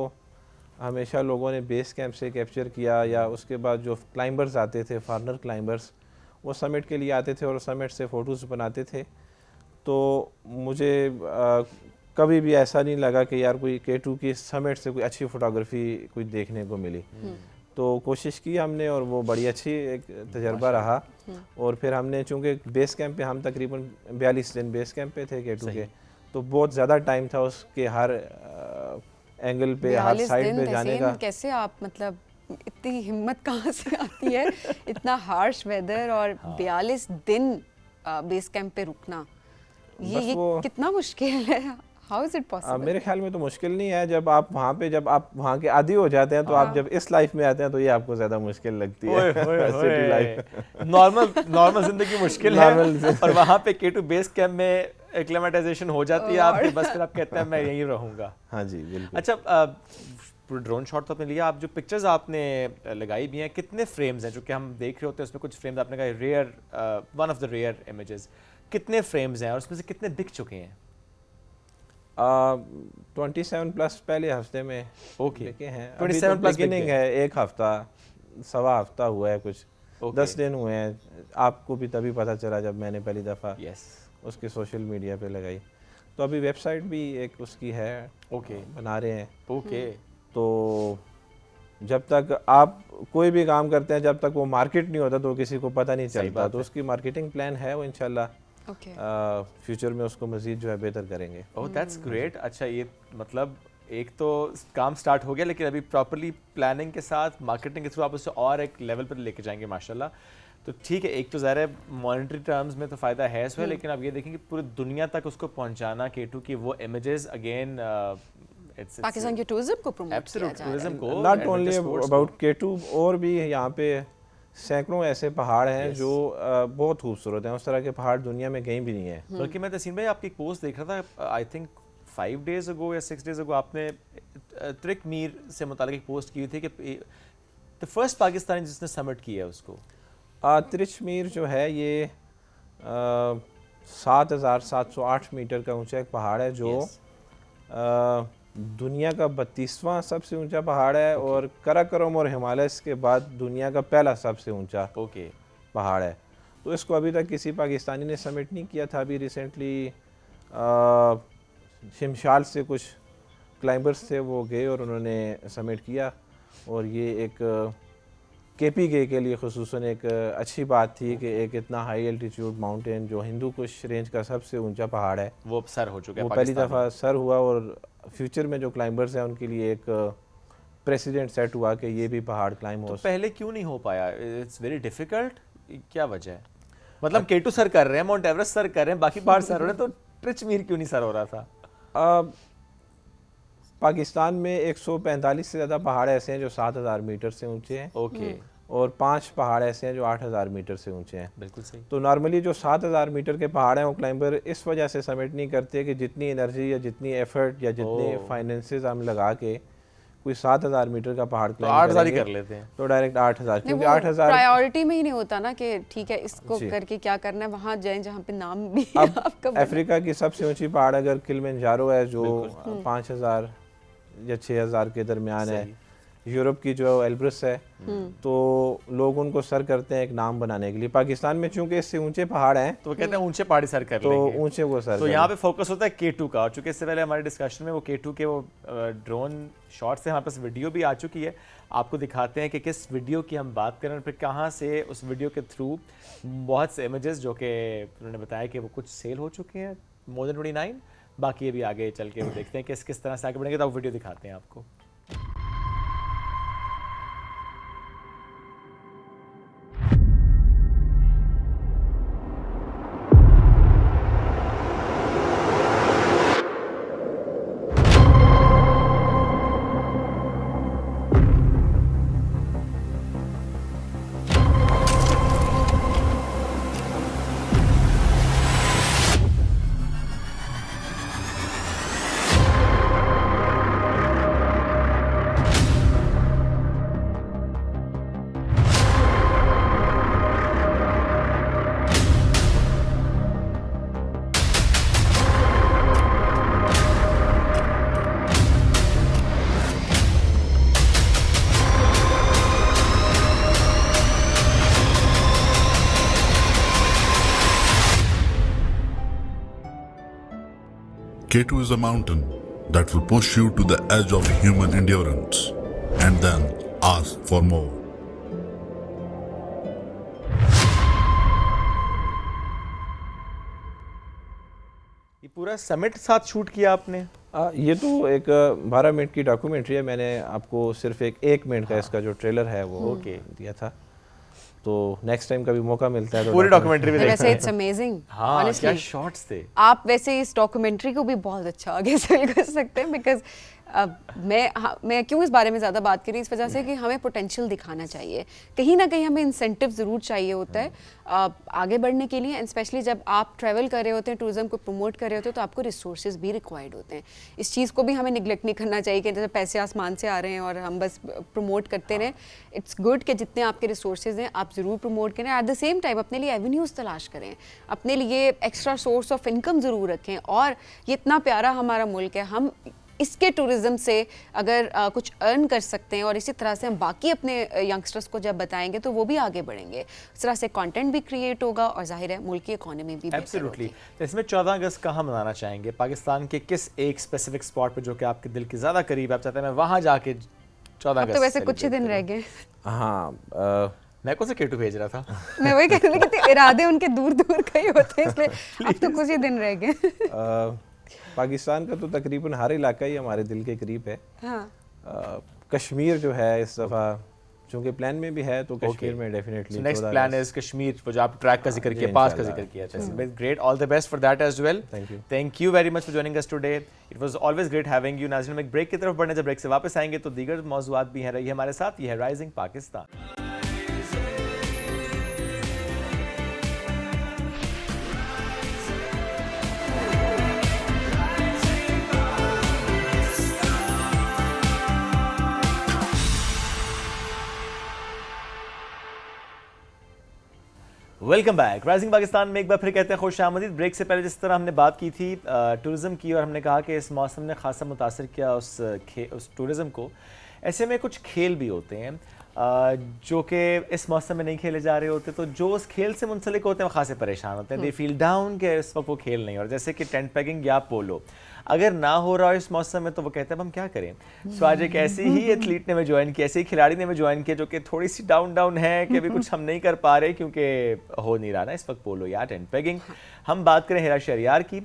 हमेशा लोगों ने बेस कैंप से कैप्चर किया, या उसके बाद जो क्लाइंबर्स आते थे, फॉरनर क्लाइंबर्स, वो समिट के लिए आते थे और समिट से फ़ोटोज़ बनाते थे। तो मुझे कभी भी ऐसा नहीं लगा कि यार कोई K2 की समिट से कोई अच्छी फ़ोटोग्राफी कोई देखने को मिली। तो कोशिश की हमने और वो बड़ी अच्छी एक तजर्बा रहा। और फिर हमने चूँकि बेस कैंप पे हम तकरीबन 42 दिन बेस कैंप पे थे K2 के, तो बहुत ज़्यादा टाइम था उसके हर एंगल पे, हर साइड पे जाने का। कैसे आप, मतलब इतनी हिम्मत कहाँ से आती है? इतना हार्श वेदर और 42 दिन बेस कैंप पे रुकना, ये कितना मुश्किल है। How is it possible? मेरे ख्याल में तो मुश्किल नहीं है, जब आप वहाँ के आदी हो जाते हैं तो आप जब इस लाइफ में आते हैं तो ये आपको ज़्यादा मुश्किल लगती है। सिटी लाइफ नॉर्मल जिंदगी मुश्किल है और वहाँ पे K2 बेस कैंप में एक्लेमेटाइजेशन हो जाती है आपकी, बस फिर आप कहते हैं मैं यहीं रहूँगा। हाँ जी बिल्कुल। अच्छा, ड्रोन शॉट तो आपने लिया, आप जो पिक्चर्स आपने लगाई भी हैं, कितने फ्रेम्स हैं जो कि हम देख रहे होते हैं, उसमें कुछ फ्रेम्स आपने कहा rare, one of the rare images, कितने फ्रेम्स हैं और उसमें से कितने बिक चुके हैं? 27+ पहले हफ्ते में ओके, बिके हैं। 27 प्लस बिगिनिंग है, एक हफ्ता सवा हफ्ता हुआ है, कुछ 10 दिन हुए हैं। आपको भी तभी पता चला जब मैंने पहली दफ़ा उसकी सोशल मीडिया पे लगाई। तो अभी वेबसाइट भी एक उसकी है, बना रहे हैं। तो जब तक आप कोई भी काम करते हैं, जब तक वो मार्केट नहीं होता तो किसी को पता नहीं चलता। तो उसकी मार्केटिंग प्लान है, वो इंशाल्लाह फ्यूचर में उसको मजीद जो है बेहतर करेंगे। Oh that's great. अच्छा, ये मतलब एक तो काम स्टार्ट हो गया, लेकिन अभी प्रॉपर्ली प्लानिंग के साथ मार्केटिंग के थ्रू आप उसे और एक लेवल पर लेके जाएंगे माशाल्लाह। तो ठीक है, एक तो ज़ाहिर है मॉनेटरी टर्म्स में तो फ़ायदा है इसमें, लेकिन आप ये देखेंगे पूरी दुनिया तक उसको पहुंचाना K2 की वो इमेजेस अगेन पाकिस्तान के टूरिज्म को प्रमोट किया जा रहा है। नॉट ओनली अबाउट K2, और भी यहाँ पे सैकड़ों ऐसे पहाड़ हैं जो बहुत खूबसूरत हैं। उस तरह के पहाड़ दुनिया में कहीं भी नहीं है। बल्कि मैं तसीम भाई आपकी एक पोस्ट देख रहा था, आई थिंक 5 days ago या 6 days ago, आपने त्रिक मीर से मुतालिक एक पोस्ट की थी कि द फर्स्ट पाकिस्तानी जिसने समिट किया है उसको। त्रिच मीर जो है ये 7,708 मीटर का ऊंचा एक पहाड़ है जो दुनिया का 32वां सबसे ऊंचा पहाड़ है और कराकोरम और हिमालय के बाद दुनिया का पहला सबसे ऊंचा पहाड़ है। तो इसको अभी तक किसी पाकिस्तानी ने समिट नहीं किया था। अभी रिसेंटली शिमशाल से कुछ क्लाइंबर्स थे, वो गए और उन्होंने समिट किया, और ये एक KPK के लिए खुसूसन एक अच्छी बात थी कि एक इतना हाई एल्टीट्यूड माउंटेन जो हिंदू कुश रेंज का सबसे ऊंचा पहाड़ है, वो सर हो चुका है, वो पहली दफ़ा सर हुआ। और फ्यूचर में जो क्लाइंबर्स हैं उनके लिए एक प्रेसिडेंट सेट हुआ कि ये भी पहाड़ क्लाइंब हो। तो पहले क्यों नहीं हो पाया? इट्स वेरी डिफिकल्ट, क्या वजह है? मतलब K2 सर कर रहे हैं, माउंट एवरेस्ट सर कर रहे हैं, बाकी पहाड़ सर हो रहे हैं, तो ट्रिच मीर क्यों नहीं सर हो रहा था? पाकिस्तान में 145 से ज़्यादा पहाड़ ऐसे हैं जो 7,000 मीटर से ऊंचे हैं। और 5 पहाड़ ऐसे हैं जो 8,000 मीटर से ऊंचे हैं। बिल्कुल सही। तो नॉर्मली जो 7,000 मीटर के पहाड़ हैं वो क्लाइंबर इस वजह से समिट नहीं करते कि जितनी एनर्जी या जितनी एफर्ट या जितने फाइनेंसेस हम लगा के कोई 7,000 मीटर का पहाड़ क्लाइंब 8,000 ही कर लेते हैं, तो डायरेक्ट 8,000, क्योंकि 8,000 प्रायोरिटी में ही नहीं होता ना कि ठीक है इसको करके क्या करना है, वहाँ जाएं जहाँ पे नाम भी अब अफ्रीका की सबसे ऊंची पहाड़ अगर किलिमंजारो है जो 5,000 या 6,000 के दरमियान है। यूरोप की जो एल्ब्रस है, तो लोग उनको सर करते हैं एक नाम बनाने के लिए। पाकिस्तान में चूंकि इससे ऊंचे पहाड़ हैं तो कहते हैं ऊंचे पहाड़ी सर कर लेंगे, तो ऊंचे को सर। तो यहाँ पे फोकस होता है K2 का। और चूंकि इससे पहले हमारे डिस्कशन में वो K2 के वो ड्रोन शॉट से हमारे पास वीडियो भी आ चुकी है, आपको दिखाते हैं कि किस वीडियो की हम बात करें और फिर कहाँ से उस वीडियो के थ्रू बहुत से इमेजेस जो कि उन्होंने बताया कि वो कुछ सेल हो चुके हैं, more than 29, बाकी अभी आगे चल के वो देखते हैं किस तरह से आगे बढ़ेंगे। तो आप वीडियो दिखाते हैं आपको। K2 is a mountain that will push you to the edge of human endurance and then ask for more. ये पूरा समिट साथ शूट किया आपने? ये तो एक 12 मिनट की डॉक्यूमेंट्री है। मैंने आपको सिर्फ एक मिनट का इसका जो ट्रेलर है वो दिया था। तो नेक्स्ट टाइम कभी मौका मिलता है तो पूरी डॉक्यूमेंट्री भी वैसे देखते इट्स अमेजिंग हाँ क्या शॉट्स थे। आप वैसे इस डॉक्यूमेंट्री को भी बहुत अच्छा आगे सेल कर सकते हैं बिकॉज मैं क्यों इस बारे में ज़्यादा बात करी, इस वजह से कि हमें पोटेंशियल दिखाना चाहिए, कहीं ना कहीं हमें इंसेंटिव ज़रूर चाहिए होता है आगे बढ़ने के लिए, एंड स्पेशली जब आप ट्रैवल कर रहे होते हैं, टूरिज्म को प्रमोट कर रहे होते हैं, तो आपको रिसोर्सेज भी रिक्वायर्ड होते हैं। इस चीज़ को भी हमें निगलेक्ट नहीं करना चाहिए कि जैसे पैसे आसमान से आ रहे हैं और हम बस प्रमोट करते रहें। इट्स गुड कि जितने आपके रिसोर्सेज हैं आप ज़रूर प्रमोट करें, एट द सेम टाइम अपने लिए एवेन्यूज़ तलाश करें, अपने लिए एक्स्ट्रा सोर्स ऑफ इनकम ज़रूर रखें। और ये इतना प्यारा हमारा मुल्क है, हम इसके टूरिज्म से अगर कुछ अर्न कर सकते हैं और इसी तरह से हम बाकी अपने यंगस्टर्स को जब बताएंगे तो वो भी आगे बढ़ेंगे, इस तरह से कंटेंट भी क्रिएट होगा और जाहिर है मुल्क की इकोनॉमी भी एब्सोल्युटली। तो इसमें 14 अगस्त कहाँ मनाना चाहेंगे? पाकिस्तान के किस एक स्पेसिफिक स्पॉट पे जो कि आपके दिल के ज़्यादा करीब, आप चाहते हैं मैं वहाँ जाके 14 अगस्त? तो वैसे कुछ ही दिन रह गए। हाँ मैं कौन सा केटू भेज रहा था? मैं वही कह रही थी कि इरादे उनके दूर दूर कहीं होते हैं, इसलिए अब तो कुछ ही दिन रह गए। पाकिस्तान का तो तकरीबन हर इलाका ही हमारे दिल के करीब है। हाँ। कश्मीर जो है इस दफ़ा चूँकि प्लान में भी है तो कश्मीर में definitely next plan is Kashmir, वो जो आप ट्रैक का जिक्र किया, पास का जिक्र किया, great, all the best for that as well. Thank you very much for joining us today, it was always great having you. नाज़रीन, हम एक ब्रेक की तरफ बढ़ने, जब ब्रेक से वापस आएंगे तो दीगर मौज़ूआत भी हैं, रही हमारे साथ। ये है rising Pakistan. Welcome back. Rising Pakistan में एक बार फिर कहते हैं खुश आमदीद। ब्रेक से पहले जिस तरह हमने बात की थी टूरिज़्म की, और हमने कहा कि इस मौसम ने खासा मुतासर किया उस टूरिज़्म को, ऐसे में कुछ खेल भी होते हैं जो कि इस मौसम में नहीं खेले जा रहे होते, तो जो उस खेल से मुंसलिक होते हैं वो खासे परेशान होते हैं। दे फील डाउन कि इस वक्त वो खेल नहीं, और जैसे कि टेंट पैकिंग या पोलो अगर ना हो रहा हो इस मौसम में तो वो कहते हैं अब हम क्या करें। सो आज एक ऐसी ही एथलीट ने मैं ज्वाइन किया, ऐसे ही खिलाड़ी ने मैं ज्वाइन किया जो कि थोड़ी सी डाउन है कि अभी कुछ हम नहीं कर पा रहे क्योंकि हो नहीं रहा ना इस वक्त पोलो या टेंट पैकिंग। हम बात करें हिरा शहरियार की,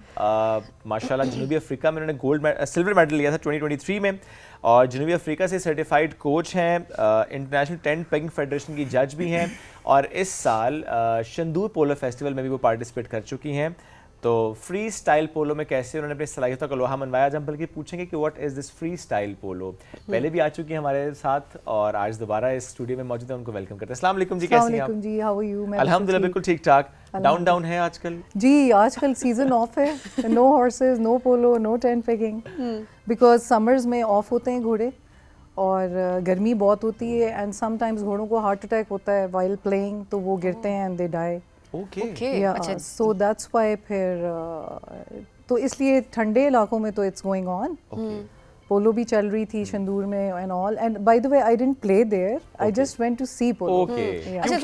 माशाल्लाह जनूबी अफ्रीका में उन्होंने सिल्वर मेडल लिया था 2023 में, और जनूबी अफ्रीका से सर्टिफाइड कोच हैं, इंटरनेशनल टेंट पैकिंग फेडरेशन की जज भी हैं, और इस साल शंदूर पोलो फेस्टिवल में भी वो पार्टिसिपेट कर चुकी हैं। तो फ्री स्टाइल पोलो में कैसे उन्होंने अपनी सलाहियतों का लोहा मनवाया, आज हम बल्कि पूछेंगे कि what is this free style polo. पहले भी आ चुकी हैं हमारे साथ और आज दोबारा इस स्टूडियो में मौजूद है, उनको वेलकम करते हैं। अस्सलाम वालेकुम जी, कैसी हैं आप? जी, हाउ आर यू? मैं अल्हम्दुलिल्लाह बिल्कुल ठीक ठाक। डाउन है आजकल? जी, आजकल सीजन ऑफ है, no horses, no polo, no tent packing, because summers में ऑफ होते हैं घोड़े और गर्मी बहुत होती है, एंड समटाइम्स घोड़ों को हार्ट अटैक होता है व्हाइल प्लेइंग, तो वो गिरते हैं एंड दे डाई। अच्छा, सो दैट्स व्हाई फिर तो इसलिए ठंडे इलाकों में तो इट्स गोइंग ऑन। पोलो भी चल रही थी शंदूर में and all, and by the way I didn't play there, I just went to see polo. अच्छा,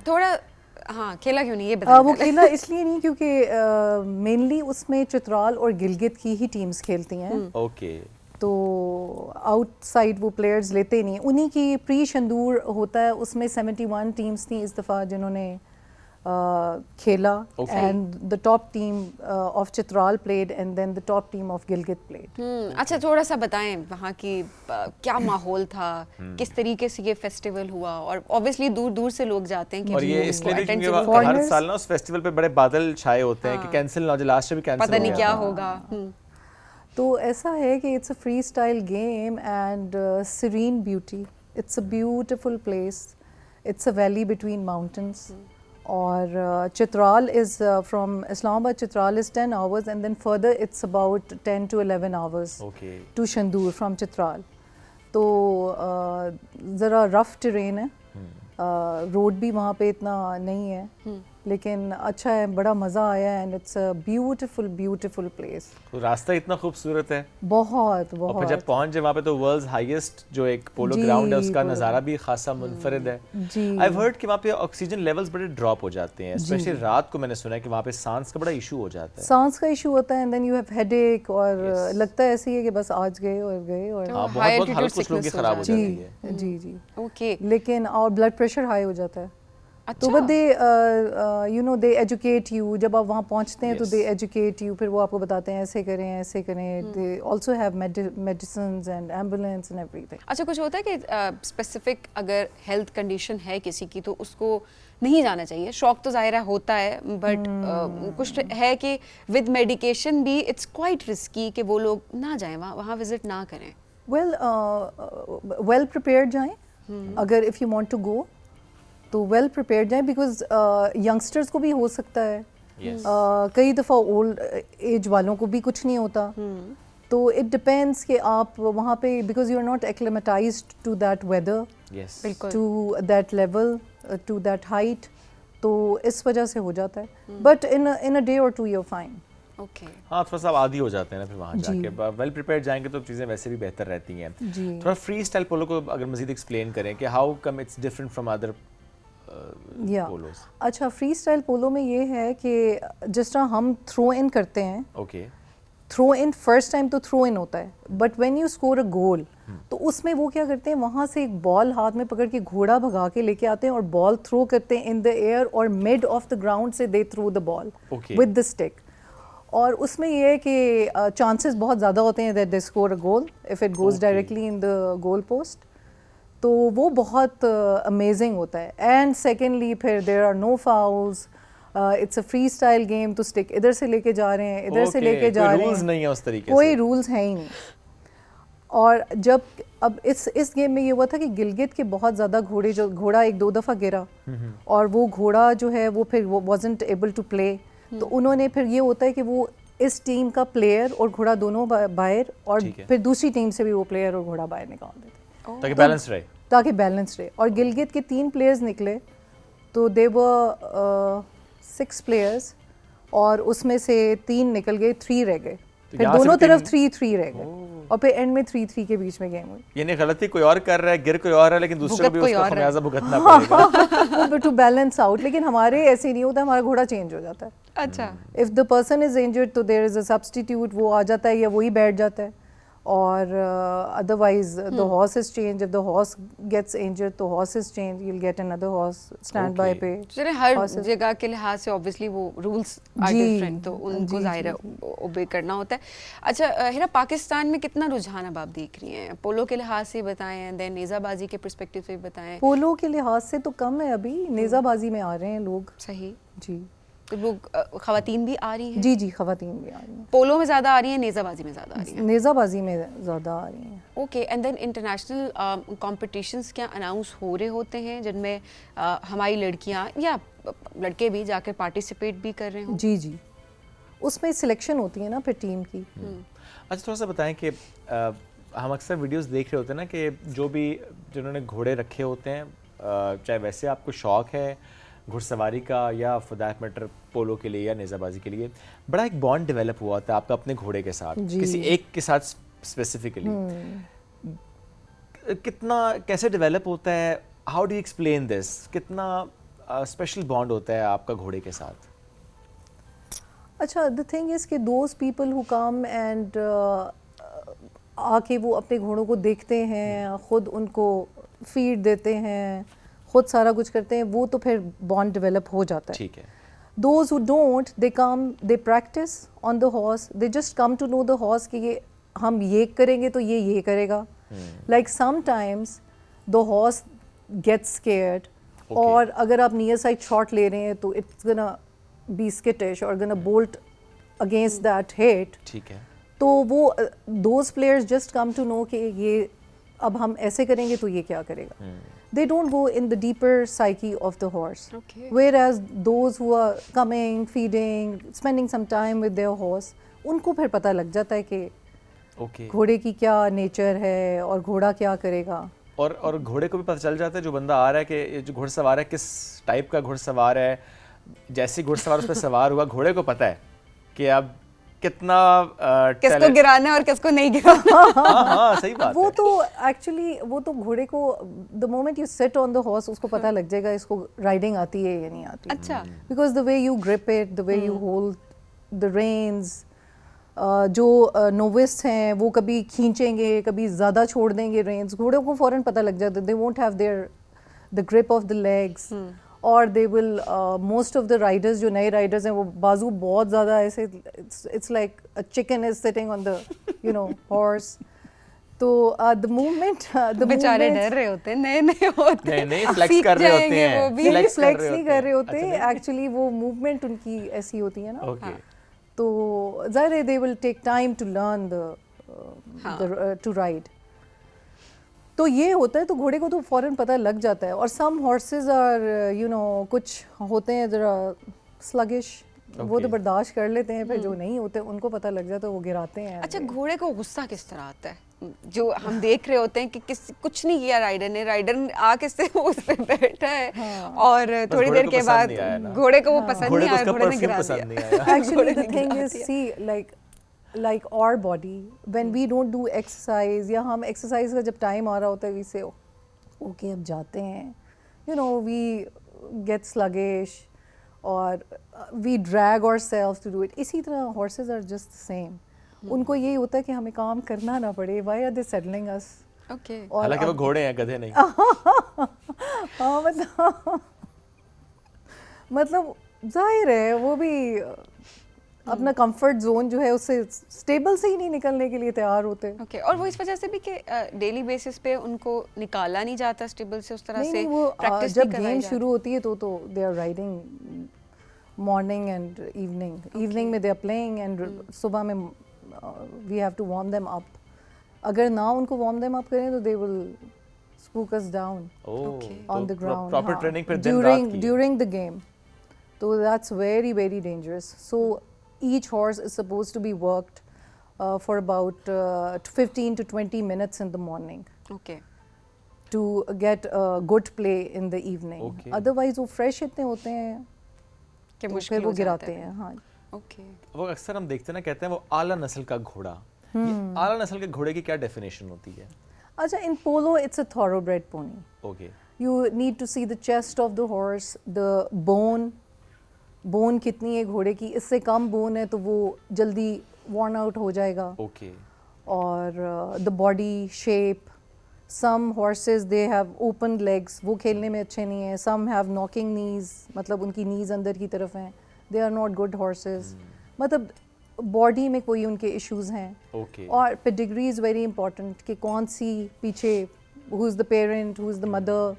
थोड़ा हाँ, खेला क्यों नहीं ये बताइए। वो खेला इसलिए नहीं क्योंकि मेनली उसमें चित्राल और गिलगित की ही टीम्स खेलती हैं। ओके। तो आउटसाइड वो प्लेयर्स लेते नहीं, उन्हीं की प्री शंदूर होता है, उसमें 71 टीम्स थी इस दफ़ा जिन्होंने खेला, and the top team of Chitral played and then the top team of Gilgit played. अच्छा, थोड़ा सा बताएं वहाँ की क्या माहौल था, किस तरीके से ये फेस्टिवल हुआ, और ऑब्वियसली दूर दूर से लोग जाते हैं कि और ये इसलिए भी क्योंकि हर साल ना उस फेस्टिवल पे बड़े बादल छाए होते हैं कि कैंसिल ना हो जाए, लास्ट में भी कैंसिल पता नहीं क्या होगा। तो ऐसा है कि it's a free style game and serene beauty, it's a beautiful place, it's a valley between mountains, और Chitral is from Islamabad, Chitral is 10 hours and then further it's about 10 to 11 hours to Shandur from Chitral. तो ज़रा रफ टेरेन है, road भी वहाँ पे इतना नहीं है, लेकिन अच्छा है, बड़ा मज़ा आया, and it's a beautiful beautiful place. तो रास्ता इतना खूबसूरत है, बहुत और फिर जब पहुंच जाए वहाँ पे तो वर्ल्ड्स हाईएस्ट जो एक पोलो ग्राउंड है उसका नज़ारा भी खासा मुनफरिद है। आई हैव हर्ड कि वहाँ पे ऑक्सीजन लेवल्स बड़े ड्रॉप हो जाते हैं, स्पेशली रात को। मैंने सुना है कि वहाँ पे सांस का बड़ा इशू हो जाता है। सांस का इशू होता है, and then you have headache, और लगता है ऐसे ही है कि बस आज गए और बहुत हालत कुछ लोगों की खराब हो जाती है। जी जी। ओके। लेकिन और ब्लड प्रेशर हाई हो जाता है। तो but they you know they educate you, जब आप वहाँ पहुँचते हैं तो Yes. दे एजुकेट यू, फिर वो आपको बताते हैं ऐसे करें ऐसे करें. They also have medicines and ambulance and everything. अच्छा, कुछ होता है कि स्पेसिफिक अगर हेल्थ कंडीशन है किसी की तो उसको नहीं जाना चाहिए. शौक तो ज़ाहिर है होता है, बट कुछ है कि विद मेडिकेशन भी इट्स क्वाइट रिस्की कि वो लोग ना जाएं, वहाँ विजिट ना करें. वेल प्रिपेयर्ड जाएं. अगर if you want to go तो वेल प्रिपेयर्ड जाएं, बिकॉज यंगस्टर्स को भी हो सकता है. Yes. कई दफ़ा ओल्ड एज वालों को भी कुछ नहीं होता. तो इट डिपेंड्स कि आप वहाँ पे, because you are not acclimatized to that weather, Yes. बिल्कुल. To that level, to that height. तो इस वजह से हो जाता है. बट इन अ डे और टू यूर फाइन. ओके. हाँ, थोड़ा सा आप आदी हो जाते हैं ना फिर वहाँ जी. जाके. वेल प्रिपेयर्ड जाएंगे तो चीज़ें वैसे भी बेहतर रहती हैं. जी. थोड़ा फ्री स्टाइल पोलो को अगर मजीद एक्सप्लेन करें कि how come it's different from other या पोलोस. अच्छा, फ्री स्टाइल पोलो में ये है कि जिस तरह हम थ्रो इन करते हैं, okay. Throw in first time तो थ्रो इन होता है, but when you score a goal तो उसमें वो क्या करते हैं, वहाँ से एक बॉल हाथ में पकड़ के घोड़ा भगा के लेके आते हैं और बॉल थ्रो करते हैं इन द एयर, और मिड ऑफ द ग्राउंड से they throw the ball Okay. With the stick. और उसमें ये है कि चांसेस बहुत ज़्यादा होते हैं that they score a goal if it goes Okay. Directly in the goal post. तो वो बहुत अमेजिंग होता है. एंड सेकेंडली फिर there are no fouls. It's a free style game. तो स्टिक इधर से लेके जा रहे हैं, इधर से Okay, लेके जा कोई रहे रूल्स हैं, नहीं है उस तरीके कोई से. रूल्स है ही नहीं. और जब अब इस गेम में ये हुआ था कि गिलगित के बहुत ज़्यादा घोड़ा एक दो दफ़ा गिरा, और वो घोड़ा जो है वो फिर वो वाजंट एबल टू प्ले. तो उन्होंने फिर ये होता है कि वो इस टीम का प्लेयर और घोड़ा दोनों बाहर, और ठीक है. फिर दूसरी टीम से भी वो प्लेयर और घोड़ा बाहर निकाल देते ताकि बैलेंस रहे. ताकि बैलेंस रहे. और गिलगित के 3 प्लेयर्स निकले, तो दे वर 6 प्लेयर्स, और उसमें से 3 निकल गए, 3 रह गए. तो फिर यहाँ दोनों सिर्फ तरफ 3 3 रह गए, और फिर एंड में 3-3 के बीच में गेम हुई. यानी गलती कोई और कर रहा है, गिर कोई और रहा है, लेकिन दूसरे को भुगत भी कोई उसका और रहा है. खमियाजा भुगतना पड़ेगा. To balance out. लेकिन हमारे ऐसे नहीं होता, हमारा घोड़ा चेंज हो जाता है. अच्छा. If the person is injured तो देयर इज अ सब्स्टिट्यूट, वो आ जाता है या वही बैठ जाता है. और otherwise the horse is change. If the horse gets injured तो horse is change, you will get another horse stand by Okay. पे. चलिए, हर Horses. जगह के लिहाज से ऑब्वियसली वो रूल्स आर जी, डिफरेंट, तो उनको जी, जाहिर है ओबे करना होता है. अच्छा हिरा, पाकिस्तान में कितना रुझान अब आप देख रही हैं? पोलो के लिहाज से बताएं, देन नेज़ाबाजी के पर्सपेक्टिव से बताएं. पोलो के लिहाज से तो कम है अभी, नेज़ाबाजी में आ रहे हैं लोग. सही. जी तो लोग खवातीन भी आ रही हैं? जी. खवातीन भी आ रही हैं. पोलो में ज़्यादा आ रही हैं, नेज़ाबाजी में ज़्यादा आ रही हैं? नेज़ाबाजी में ज़्यादा आ रही हैं. Okay. And then international competitions क्या अनाउंस हो रहे होते हैं जिनमें हमारी लड़कियां या लड़के भी जाकर पार्टिसिपेट भी कर रहे हों? जी. उसमें सिलेक्शन होती है ना फिर टीम की. अच्छा, थोड़ा सा बताएं कि हम अक्सर वीडियोस देख रहे होते हैं ना कि जो भी जिन्होंने घोड़े रखे होते हैं, चाहे वैसे आपको शौक है घुड़सवारी का या फॉर दैट मैटर पोलो के लिए या नेज़ाबाजी के लिए, बड़ा एक बॉन्ड डेवलप हुआ था आपका अपने घोड़े के साथ, जी. किसी एक के साथ स्पेसिफिकली. कितना कैसे डेवलप होता है? How do you explain this? कितना स्पेशल बॉन्ड होता है आपका घोड़े के साथ? अच्छा, द थिंग इज़ कि those people who come and आके वो अपने घोड़ों को देखते हैं, ख़ुद उनको फीड देते हैं, ख़ुद सारा कुछ करते हैं, वो तो फिर बॉन्ड डेवलप हो जाता है. ठीक है. Those who don't, they come, they practice on the horse. They just come to know the horse कि ये हम ये करेंगे तो ये करेगा. Like sometimes the horse gets scared. Okay. और अगर आप near side shot ले रहे हैं तो it's gonna be skittish or gonna bolt against that hit. ठीक है. तो वो those players just come to know कि ये अब हम ऐसे करेंगे तो ये क्या करेगा. They don't go in the deeper psyche of the horse. Okay. Whereas those who are coming, feeding, spending some time with their horse, उनको फिर पता लग जाता है कि ओके. घोड़े की क्या नेचर है और घोड़ा क्या करेगा. और घोड़े को भी पता चल जाता है जो बंदा आ रहा है कि ये जो घुड़सवार है किस टाइप का घुड़सवार है. जैसे घुड़सवार उस पर सवार हुआ, घोड़े को पता है कि अब कितना किसको गिराना है और किसको नहीं गिराना. हाँ, सही बात वो है. तो एक्चुअली वो तो घोड़े को the moment you sit on the horse उसको पता लग जाएगा इसको राइडिंग आती है या नहीं आती. अच्छा. Because the way you grip it, the way you hold the reins. जो नोविस हैं वो कभी खींचेंगे, कभी ज़्यादा छोड़ देंगे रेन्स. घोड़ों को फ़ौरन पता लग जाता है. They won't have there the grip of the legs. और they will most of the riders जो नए राइडर्स हैं वो बाजू बहुत ज़्यादा ऐसे it's like a chicken is sitting on the you know horse. तो द मूवमेंट बेचारे डर रहे होते हैं, नए नए होते हैं, नहीं अब फ्लेक्स सीख कर रहे होते जाएंगे हैं, वो भी. flex फ्लेक्स नहीं कर रहे अच्छा, होते एक्चुअली, वो मूवमेंट उनकी ऐसी होती है ना. ओके. तो ज़ाहिर है they will take time to learn to ride. तो ये होता है, तो घोड़े को तो फ़ौरन पता लग जाता है. और सम हॉर्सेस आर यू नो कुछ होते हैं ज़रा स्लगिश, वो तो Okay. बर्दाश्त कर लेते हैं, फिर जो नहीं होते उनको पता लग जाता है वो गिराते हैं. अच्छा, घोड़े को गुस्सा किस तरह आता है? जो हम देख रहे होते हैं कि कुछ नहीं किया राइडर ने आके से उस पे बैठा है और थोड़ी घोड़े देर को के पसंद बाद नहीं आया ना। घोड़े को वो पसंद घोड़े नहीं को आया, उसका घोड़े ने परफ्यूम गिरा पसंद नहीं दिया. आया. Actually, the घोड़े ने thing गिरा is, दिया. see, like our body, when we don't do exercise, या हम exercise का जब टाइम आ रहा होता है, we say, okay, अब जाते हैं, you know, we get sluggish, और we drag ourselves to do it. इसी तरह horses are just the same. उनको यही होता है कि हमें काम करना ना पड़े. Why are they settling us? Okay. और हालांकि वो अब- घोड़े हैं, गधे नहीं. हाँ, मतलब जाहिर है वो भी अपना कंफर्ट जोन जो है उससे स्टेबल से ही नहीं निकलने के लिए तैयार होते. ओके. और वो इस वजह से भी कि डेली बेसिस पे उनको निकाला नहीं जाता स्टेबल से उस तरह नहीं से, नहीं, वो प्रैक्टिस जब भी करवाई गेम जाती. शुरू होती है तो they are riding morning and evening में दे आर प्लेइंग एंड सुबह में we have to warm them up. अगर ना उनको वार्म देम अप करें तो they will spook us down Okay. on the ground. Proper हाँ, ट्रेनिंग फिर दिन रात की. during the game. So that's very very dangerous. So each horse is supposed to be worked for about 15 to 20 minutes in the morning okay. to get a good play in the evening. Okay. Otherwise वो fresh इतने होते हैं कि तो मुश्किल फिर हो वो जाता गिराते है. हैं. हाँ. ओके. वो अक्सर हम देखते हैं ना, कहते हैं वो आला नस्ल का घोड़ा. ये आला नस्ल के घोड़े की क्या डेफिनेशन होती है? अच्छा, in polo it's a thoroughbred pony. Okay. You need to see the chest of the horse, the bone कितनी है घोड़े की. इससे कम bone है तो वो जल्दी worn out हो जाएगा. ओके. और the body shape. Some horses they have open legs, वो खेलने में अच्छे नहीं हैं. Some have knocking knees, मतलब उनकी knees अंदर की तरफ हैं. They are not good horses. मतलब बॉडी में कोई उनके इश्यूज हैं. ओके. और पेडिग्री इज़ वेरी इंपॉर्टेंट कि कौन सी पीछे who is the parent, who is the mother,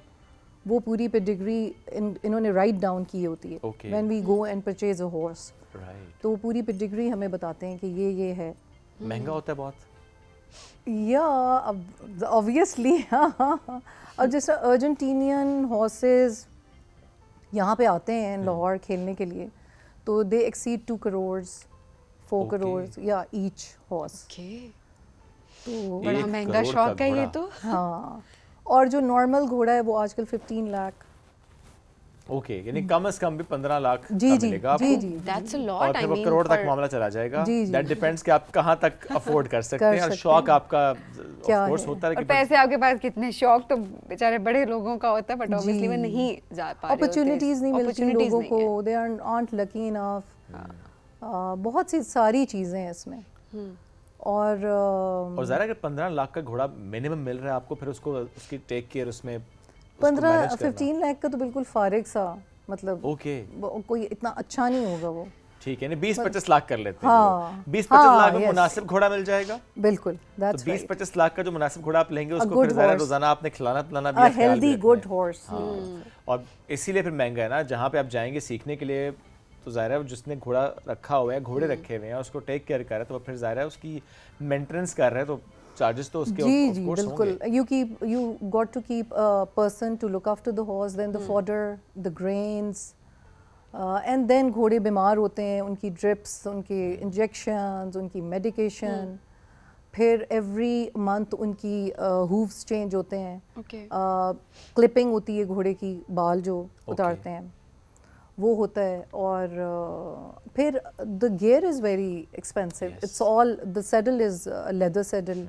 वो पूरी पेडिग्री इन्होंने राइट डाउन की होती है Okay. When we go and purchase a horse. Right. तो वो पूरी पेडिग्री हमें बताते हैं कि ये है. महंगा होता है बहुत. या अब ऑब्वियसली अब जैसे अर्जेंटीनियन हॉर्सेस यहाँ पे आते हैं लाहौर खेलने के लिए, तो दे एक्सीड 2 करोड़ 4 Okay. करोड़ या ईच हॉर्स. ओके. तो बड़ा 1 महंगा करोड़ शौक का है ये घोड़ा. तो. हाँ. और जो नॉर्मल घोड़ा है वो आजकल 15 लाख. ओके. यानी कम से कम भी 15 लाख जी का जी मिलेगा आपको. जी जी. दैट्स अ और लॉट. फिर आई वो मीन करोड़ तक मामला चला जाएगा. जी, जी. दैट डिपेंड्स कि आप कहाँ तक अफोर्ड कर सकते कर हैं, और सकते शौक हैं. आपका क्या ऑफ कोर्स है? होता है और कि पैसे आपके पास कितने, शौक तो बेचारे बड़े लोगों का होता है, बट ऑब्वियसली वो जी. नहीं जा पा रहे होते. अपॉर्चुनिटीज नहीं मिलती Opportunities लोगों नहीं को. है. They are lucky enough. बहुत सी सारी चीज़ें हैं इसमें. और और ज़रा अगर 15 लाख का घोड़ा मिनिमम मिल रहा है आपको, फिर उसको उसकी टेक केयर उसमें उसको manage 15 लाख का तो बिल्कुल फारिग सा, मतलब ओके. कोई इतना अच्छा नहीं होगा वो. ठीक है, यानी 20-25 लाख कर लेते हैं. हाँ. 20-25 हाँ, लाख में yes. मुनासिब घोड़ा मिल जाएगा. बिल्कुल. तो दैट्स राइट. 20-25 लाख का जो मुनासिब घोड़ा आप लेंगे, उसको good फिर ज़रा horse. रोजाना आपने खिलाना पिलाना भी अ है, ख्याल भी हेल्दी रखना गुड है. हॉर्स. हाँ. और इसीलिए फिर महंगा है ना. जहाँ पे आप जाएंगे सीखने के लिए, तो ज़ाहिर है जिसने घोड़ा रखा हुआ है, घोड़े रखे हुए हैं, उसको टेक केयर कर रहा है, तो फिर ज़ाहिर है उसकी मेंटेनेंस कर रहा है, तो चार्जेस तो उसके जी of जी course बिल्कुल. होंगे. you got to keep a person to look after the horse, then the fodder, the grains, and then घोड़े बीमार होते हैं, उनकी ड्रिप्स, उनके इंजेक्शंस, उनकी मेडिकेशन. फिर एवरी मंथ उनकी हूव्स चेंज होते हैं. Okay. क्लिपिंग होती है घोड़े की, बाल जो उतारते हैं वो होता है. और फिर the gear is very expensive. Yes. It's all, the saddle is leather saddle,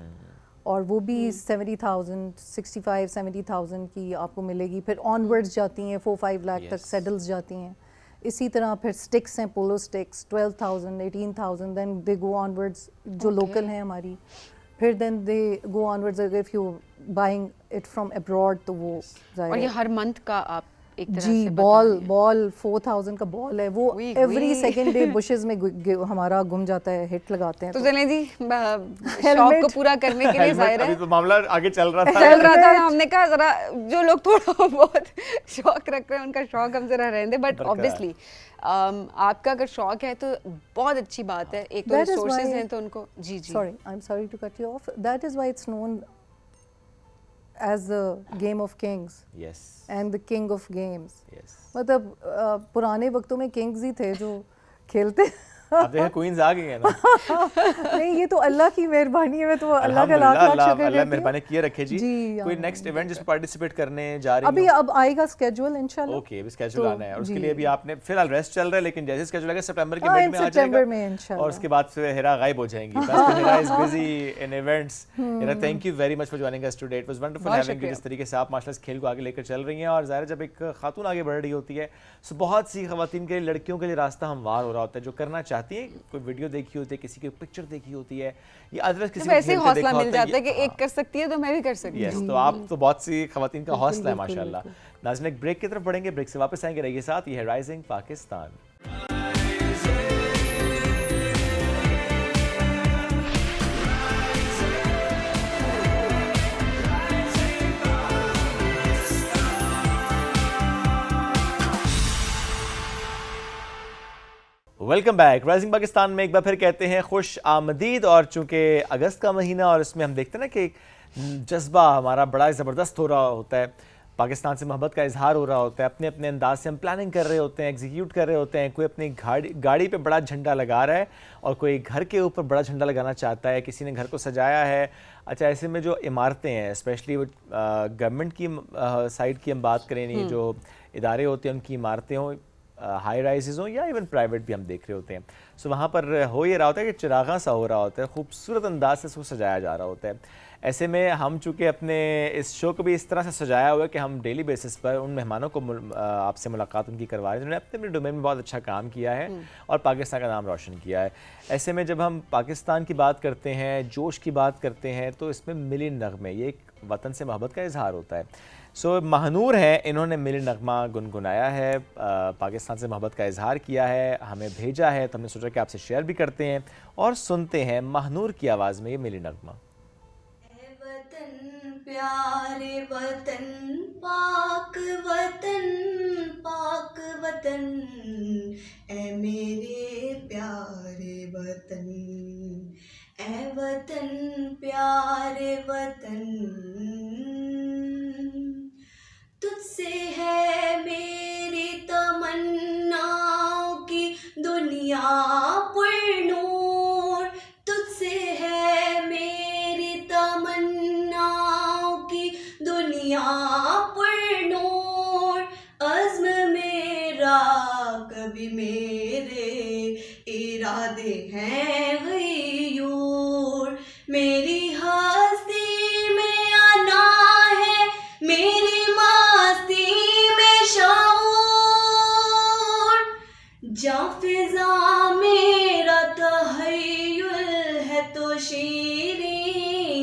और वो भी 70,000 65-70,000 की आपको मिलेगी. फिर ऑनवर्ड्स जाती हैं 4-5 लाख तक Yes. सेडल्स जाती हैं. इसी तरह फिर स्टिक्स हैं, polo sticks 12,000 18,000. Then they go onwards जो Okay. लोकल हैं हमारी. फिर देन दे गो ऑनवर्ड्स, अगर if you buying it from abroad तो वो और ये हर मंथ का आप एक तरह जी से बॉल 4000 का बॉल है वो वी, एवरी वी। सेकंड डे बुशेस में हमारा गुम जाता है, हिट लगाते हैं तो तो चलें जी, शौक को पूरा करने के लिए हेलमेट, जाहिर अभी है तो मामला आगे चल रहा था। चल रहा था, हमने कहा जरा जो लोग थोड़ा बहुत शौक रख रहे हैं उनका शौक हम जरा रहने दें, बट बरकरार। ऑब्वियसली आपका अगर शौक है तो बहुत अच्छी बात है। एक तो That is रिसोर्सेज why- हैं तो उनको जी जी sorry I'm sorry to cut you off, that is why it's known as the game of kings yes and the king of games. Yes, मतलब पुराने वक्तों में किंग्स ही थे जो खेलते अब देखिए क्वींस आ गई है ना। नहीं ये तो अल्लाह की मेहरबानी है, मैं तो अल्लाह का लाख लाख अल्लाह शुक्र अल्लाह करती मेहरबानी हूँ। किए रखे जी। जी, कोई हाँ, नेक्स्ट इवेंट जिसमें पार्टिसिपेट करने जा रही अभी हो? अब आएगा स्केड्यूल इंशाल्लाह। ओके, अभी स्केड्यूल तो, आना है और उसके जी। लिए अभी आपने फिलहाल रेस्ट चल रहा है, लेकिन जैसे स्केड्यूल आएगा सितंबर के हाँ, मिड इन में आ सितंबर जाएगा में इंशाल्लाह। और उसके बाद फिर हिरा गायब हो जाएंगी। बस Hira is busy in events. Hira, thank you very much for joining us today, it was wonderful बहुत हैविंग यू। शुक्रिया। जिस तरीके से आप माशाल्लाह इस खेल को आगे लेकर चल रही हैं, और ज़ाहिर है जब एक खातून आगे बढ़ रही होती है सो बहुत सी खवातीन के लिए, लड़कियों के लिए रास्ता हमवार हो रहा होता है, जो करना चाहती हैं, कोई वीडियो देखी होती है, किसी की पिक्चर देखी होती है, या अदरवाइज किसी तो को वैसे ही खेलते हौसला देखा मिल होता है, जाता है कि हाँ। एक कर सकती है तो मैं भी कर सकती हूँ। यस, तो आप तो बहुत सी खवातीन का हौसला है बिल्कुल, माशाल्लाह। नाज़रीन, एक ब्रेक की तरफ बढ़ेंगे, ब्रेक से वापस आएंगे, रहिए साथ, ये है rising Pakistan. Welcome back. Rising Pakistan में एक बार फिर कहते हैं खुश आमदीद। और चूंकि अगस्त का महीना और इसमें हम देखते हैं ना कि जज्बा हमारा बड़ा ज़बरदस्त हो रहा होता है, पाकिस्तान से मोहब्बत का इजहार हो रहा होता है, अपने अपने अंदाज से हम प्लानिंग कर रहे होते हैं, एग्जीक्यूट कर रहे होते हैं। कोई अपनी गाड़ी पे बड़ा झंडा लगा रहा है और कोई घर के ऊपर बड़ा झंडा लगाना चाहता है, किसी ने घर को सजाया है। अच्छा, ऐसे में जो इमारतें हैं, स्पेशली गवर्नमेंट की साइड की हम बात करें, नहीं जो इदारे होते हैं उनकी इमारतें हों, हाई राइजेज़ हों या इवन प्राइवेट भी हम देख रहे होते हैं, सो वहाँ पर हो ये रहा होता है कि चिरागा सा हो रहा होता है, खूबसूरत अंदाज से उसको सजाया जा रहा होता है। ऐसे में हम चूँकि अपने इस शो को भी इस तरह से सजाया हुआ है कि हम डेली बेसिस पर उन मेहमानों को आपसे मुलाकात उनकी करवा रहे हैं जिन्होंने अपने अपने डोमेन में बहुत अच्छा काम किया है और पाकिस्तान का नाम रोशन किया है। ऐसे में जब हम पाकिस्तान की बात करते हैं, जोश की बात करते हैं, तो इसमें मिली नगमे, ये एक वतन से मोहब्बत का इजहार होता है। सो महानूर हैं, इन्होंने मिली नगमा गुनगुनाया है, पाकिस्तान से मोहब्बत का इजहार किया है, हमें भेजा है, तो हमने सोचा कि आपसे शेयर भी करते हैं और सुनते हैं महानूर की आवाज़ में ये मिली नगमा। वतन प्यारे वतन, पाक वतन, पाक वतन, ए मेरे प्यारे वतन, ए वतन प्यारे वतन, तुझसे है मेरी तमन्नाओं की दुनिया पुरनूर, तुझसे है मेरी तमन्नाओं की दुनिया पुरनूर, अज़्म मेरा कभी मेरे इरादे हैं गयूर, मेरी हस्ती में आना है, मेरी मस्ती में शऊर, जा फिजा मेरा तहय्युल है तो शीरी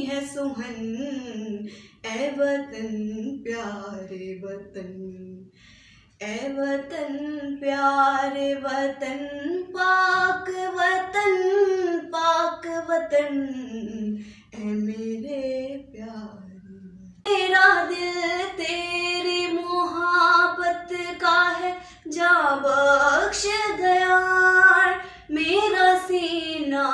है सुहन, ए वतन प्यारे वतन, ए वतन प्यारे वतन, पाक वतन, पाक वतन, ए मेरे प्यारे, मेरा दिल तेरी मोहब्बत का है जा बख्श दयार, मेरा सीना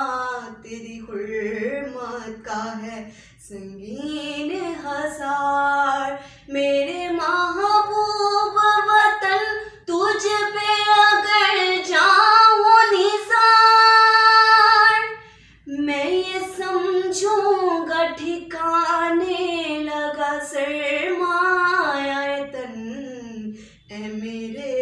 तेरी हुर्मत का है संगीन हसार, मेरे महबूब वतन तुझ पे अगर जाऊं निसार, मैं ये समझूंगा ठिकाने लगा सरमाया तन, ए मेरे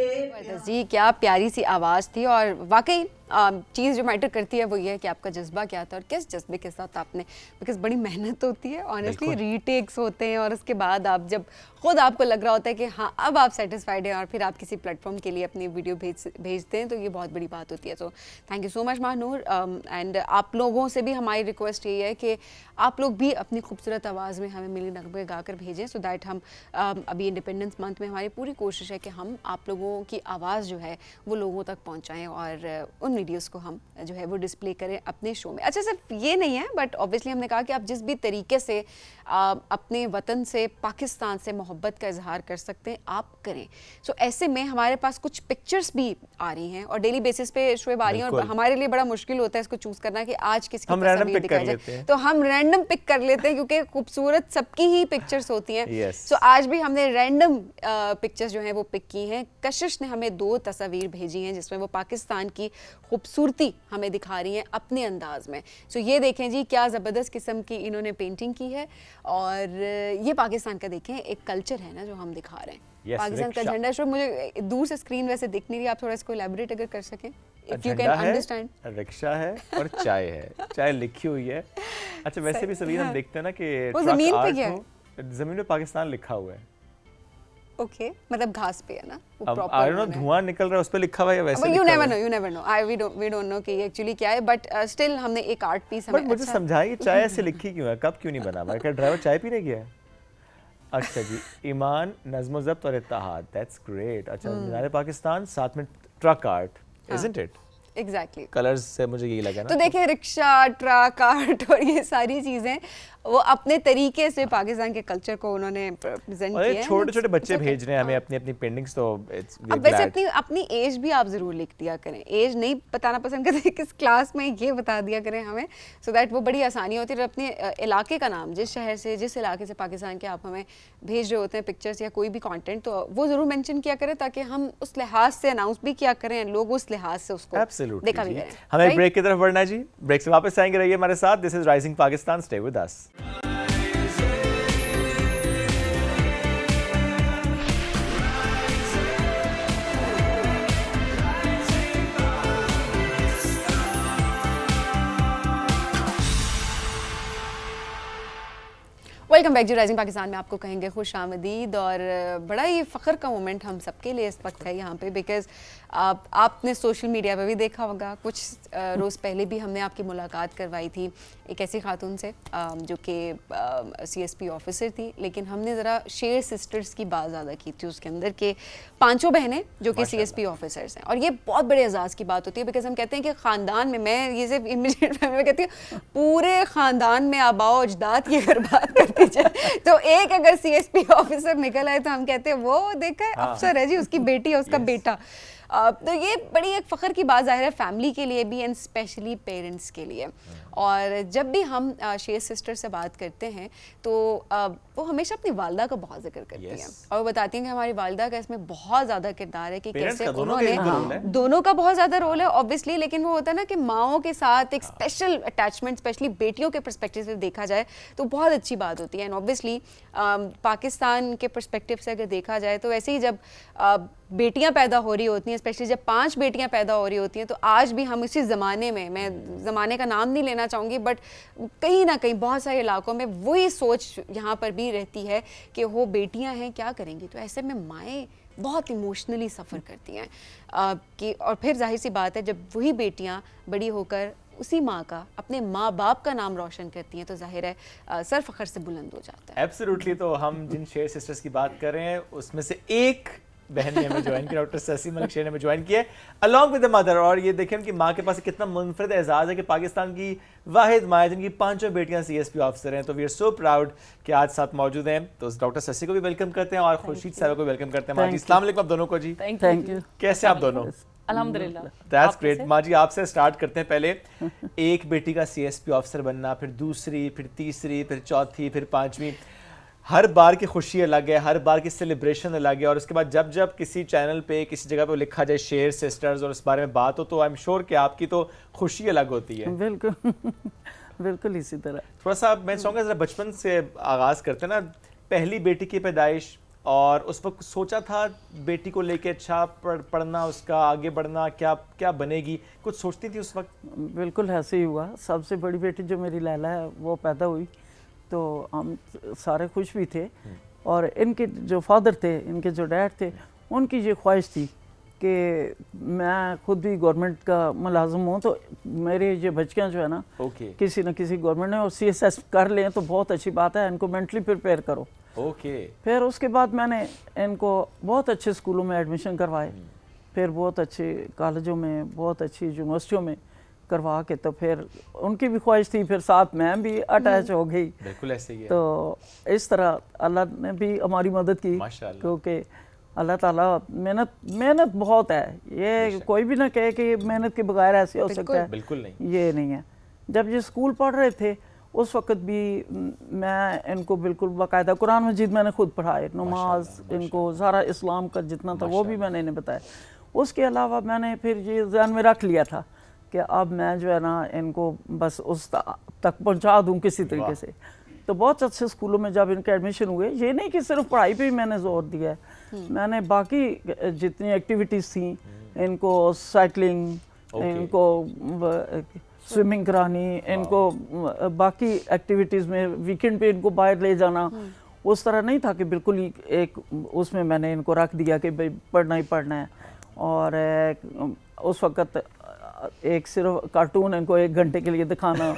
जी क्या प्यारी सी आवाज़ थी। और वाकई चीज़ जो मैटर करती है वो ये है कि आपका जज्बा क्या था और किस जज्बे के साथ आपने, बिकॉज बड़ी मेहनत होती है ऑनेस्टली, रीटेक्स होते हैं और उसके बाद आप जब खुद आपको लग रहा होता है कि हाँ अब आप सेटिस्फाइड हैं और फिर आप किसी प्लेटफॉर्म के लिए अपनी वीडियो भेजते हैं, तो ये बहुत बड़ी बात होती है। So thank you so much Mahnoor. And आप लोगों से भी हमारी रिक्वेस्ट यही है कि आप लोग भी अपनी खूबसूरत आवाज़ में हमें मिली नगमे गाकर भेजें, सो दैट हम अभी इंडिपेंडेंस मंथ में हमारी पूरी कोशिश है कि हम आप लोगों की आवाज़ जो है वो लोगों तक पहुंचाएं और उन वीडियोस को हम जो है वो डिस्प्ले करें अपने शो में। अच्छा, सिर्फ ये नहीं है बट ऑब्वियसली हमने कहा कि आप जिस भी तरीके से अपने वतन से, पाकिस्तान से मोहब्बत का इजहार कर सकते हैं आप करें। सो ऐसे में हमारे पास कुछ पिक्चर्स भी आ रही हैं और डेली बेसिस पे शोएब आ रही हैं और हमारे लिए बड़ा मुश्किल होता है इसको चूज़ करना कि आज किसकी तस्वीर दिखाई जाए, तो हम रैंडम पिक कर लेते हैं क्योंकि खूबसूरत सबकी ही पिक्चर्स होती हैं। सो आज भी हमने रैंडम पिक्चर्स जो हैं वो पिक की हैं। कशिश ने हमें 2 तस्वीर भेजी हैं जिसमें वो पाकिस्तान की खूबसूरती हमें दिखा रही हैं अपने अंदाज में। सो ये देखें जी, क्या ज़बरदस्त किस्म की इन्होंने पेंटिंग की है और ये पाकिस्तान का देखें एक कल्चर है ना जो हम दिखा रहे हैं। पाकिस्तान का झंडा शो मुझे दूर से स्क्रीन वैसे दिख नहीं रही, आप थोड़ा इसको एलैबोरेट अगर कर सकें, if you can understand. Rickshaw है और चाय है, चाय लिखी हुई है। अच्छा, वैसे भी सभी हम देखते हैं ना कि वो ज़मीन पे क्या है? ज़मीन पे पाकिस्तान लिखा हुआ है। ओके, मतलब घास पे है ना वो अब प्रॉपर। आई डोंट नो धुआं निकल रहा है उस पे लिखा हुआ है या वैसे यू लिखा नेवर हुआ know, you never know, we don't know कि एक्चुअली क्या है, बट स्टिल हमने एक आर्ट पीस है। हमें बट मुझे समझाइए चाय ऐसे लिखी क्यों है, कब क्यों नहीं बना हुआ? क्या ड्राइवर चाय पीने गया है? अच्छा जी, ईमान, नज़्म ज़ब्त और इत्तेहाद, दैट्स ग्रेट। अच्छा, मीनार पाकिस्तान, साथ में truck art, isn't it? Exactly, colours से मुझे यही लगा ना। तो देखिए रिक्शा, ट्रक आर्ट और ये सारी चीजें वो अपने तरीके से पाकिस्तान के कल्चर को उन्होंने प्रेजेंट किया है। छोटे छोटे बच्चे भेज रहे हैं हमें अपनी अपनी पेंटिंग्स, तो अब वैसे अपनी एज भी आप जरूर लिख दिया करें, एज नहीं बताना पसंद करते किस क्लास में, ये बता दिया करें हमें, सो दैट वो बड़ी आसानी होती है। और अपने इलाके का नाम, जिस शहर से, जिस इलाके से पाकिस्तान के आप हमें भेज रहे होते हैं पिक्चर्स या कोई भी कंटेंट, तो वो जरूर मेंशन किया करें ताकि हम उस लिहाज से अनाउंस भी किया करें, लोग उस लिहाज से उसको देखा भी करें। हमें ब्रेक की तरफ बढ़ना है जी, ब्रेक से वापस आएंगे, रहिए हमारे साथ। This is rising Pakistan, stay with us. Welcome back जी, राइजिंग पाकिस्तान में आपको कहेंगे खुश आमदीद। और बड़ा ही फ़ख्र का मोमेंट हम सबके लिए इस वक्त है यहाँ पे, बिकॉज़ आपने सोशल मीडिया पे भी देखा होगा, कुछ रोज़ पहले भी हमने आपकी मुलाकात करवाई थी एक ऐसी खातून से जो कि CSP ऑफिसर थी, लेकिन हमने ज़रा शेर सिस्टर्स की बात ज़्यादा की थी उसके अंदर के 5 बहनें जो कि CSP ऑफिसर्स हैं। और ये बहुत बड़े एजाज़ की बात होती है, बिकॉज हम कहते हैं कि ख़ानदान में, मैं ये सिर्फ इमीडिएट फैमिली में कहती हूँ, पूरे ख़ानदान में आबाओ अजदाद की अगर बात करती जाए तो एक अगर CSP ऑफिसर निकल आए तो हम कहते हैं वो देखा है अफसर है जी, उसकी बेटी है, उसका बेटा। तो ये बड़ी एक फ़ख्र की बात ज़ाहिर है फैमिली के लिए भी एंड स्पेशली पेरेंट्स के लिए। और जब भी हम शेर सिस्टर से बात करते हैं तो वो हमेशा अपनी वालदा का बहुत जिक्र करती हैं और वो बताती हैं कि हमारी वालदा का इसमें बहुत ज़्यादा किरदार है कि कैसे उन्होंने, दोनों का बहुत ज़्यादा रोल है ऑब्वियसली, लेकिन वो होता है ना कि माओं के साथ एक स्पेशल अटैचमेंट, स्पेशली बेटियों के पर्सपेक्टिव से देखा जाए तो बहुत अच्छी बात होती है। एंड ऑब्वियसली पाकिस्तान के पर्सपेक्टिव से अगर देखा जाए तो वैसे ही जब बेटियां पैदा हो रही होती हैं, स्पेशली जब 5 बेटियां पैदा हो रही होती हैं, तो आज भी हम इसी ज़माने में, मैं ज़माने का नाम नहीं लेना चाहूँगी, बट कहीं ना कहीं बहुत सारे इलाकों में वही सोच यहाँ पर भी रहती है कि वो बेटियां हैं क्या करेंगी। तो ऐसे में माएँ बहुत इमोशनली सफ़र करती हैं कि, और फिर जाहिर सी बात है जब वही बेटियाँ बड़ी होकर उसी माँ का, अपने माँ बाप का नाम रोशन करती हैं तो जाहिर है सर फ़ख्र से बुलंद हो जाता है। एब्सोल्युटली। तो हम जिन शेर सिस्टर्स की बात कर रहे हैं उसमें से एक बहन ने हमें ज्वाइन किया, डॉक्टर ससी मलिक शेर ने हमें ज्वाइन किया अलॉन्ग विद द मदर। और ये देखें उनकी माँ के पास कितना मुनफरद एजाज़ है कि पाकिस्तान की वाहिद माँ है जिनकी 5 बेटियां CSP ऑफिसर हैं। तो वी आर सो प्राउड कि आज साथ मौजूद हैं। तो डॉक्टर ससी को भी वेलकम करते हैं और खुर्शीद साहब को वेलकम करते हैं। माँ जी अस्सलाम वालेकुम आप दोनों को जी। Thank you. कैसे आप दोनों? अल्हम्दुलिल्लाह। That's great. माँ जी आपसे स्टार्ट करते हैं। पहले एक बेटी का CSP ऑफिसर बनना, फिर दूसरी, फिर तीसरी, फिर चौथी, फिर 5वीं, हर बार की खुशी अलग है, हर बार की सेलिब्रेशन अलग है। और उसके बाद जब जब किसी चैनल पे किसी जगह पे लिखा जाए शेर सिस्टर्स और उस बारे में बात हो तो आई एम श्योर कि आपकी तो खुशी अलग होती है। बिल्कुल बिल्कुल इसी तरह। थोड़ा सा मैं चाहूँगा ज़रा बचपन से आगाज़ करते हैं ना, पहली बेटी की पैदाइश, और उस वक्त सोचा था बेटी को लेके अच्छा पढ़ना, उसका आगे बढ़ना, क्या क्या बनेगी, कुछ सोचती थी उस वक्त? बिल्कुल ऐसे ही हुआ। सबसे बड़ी बेटी जो मेरी लैला है वो पैदा हुई तो हम सारे खुश भी थे, और इनके जो फादर थे, इनके जो डैड थे, उनकी ये ख्वाहिश थी कि मैं खुद भी गवर्नमेंट का मुलाजिम हूँ, तो मेरे ये बच्चियाँ जो है ना ओके किसी न किसी गवर्नमेंट ने और CSS कर लें तो बहुत अच्छी बात है, इनको मेंटली प्रिपेयर करो। ओके। फिर उसके बाद मैंने इनको बहुत अच्छे स्कूलों में एडमिशन करवाए, फिर बहुत अच्छे कॉलेजों में, बहुत अच्छी यूनिवर्सिटियों में करवा के, तो फिर उनकी भी ख्वाहिश थी, फिर साथ मैं भी अटैच हो गई। बिल्कुल ऐसे ही है। तो इस तरह अल्लाह ने भी हमारी मदद की, माशाअल्लाह। क्योंकि अल्लाह ताला मेहनत बहुत है, ये कोई भी ना कहे कि मेहनत के बगैर ऐसे हो सकता है, बिल्कुल नहीं। ये नहीं है। जब ये स्कूल पढ़ रहे थे उस वक्त भी मैं इनको बिल्कुल बाकायदा कुरान मजीद मैंने खुद पढ़ाए, नमाज, इनको सारा इस्लाम का जितना था वो भी मैंने इन्हें बताया। उसके अलावा मैंने फिर ये ज़हन में रख लिया था कि अब मैं जो है ना इनको बस उस तक पहुंचा दूं किसी तरीके से। तो बहुत अच्छे स्कूलों में जब इनके एडमिशन हुए, ये नहीं कि सिर्फ पढ़ाई पे ही मैंने जोर दिया है, मैंने बाकी जितनी एक्टिविटीज़ थी, इनको साइकिलिंग, इनको स्विमिंग करानी, इनको बाकी एक्टिविटीज़ में वीकेंड पे इनको बाहर ले जाना, उस तरह नहीं था कि बिल्कुल ही एक उसमें मैंने इनको रख दिया कि भाई पढ़ना ही पढ़ना है। और उस वक्त एक सिर्फ कार्टून इनको 1 घंटे के लिए दिखाना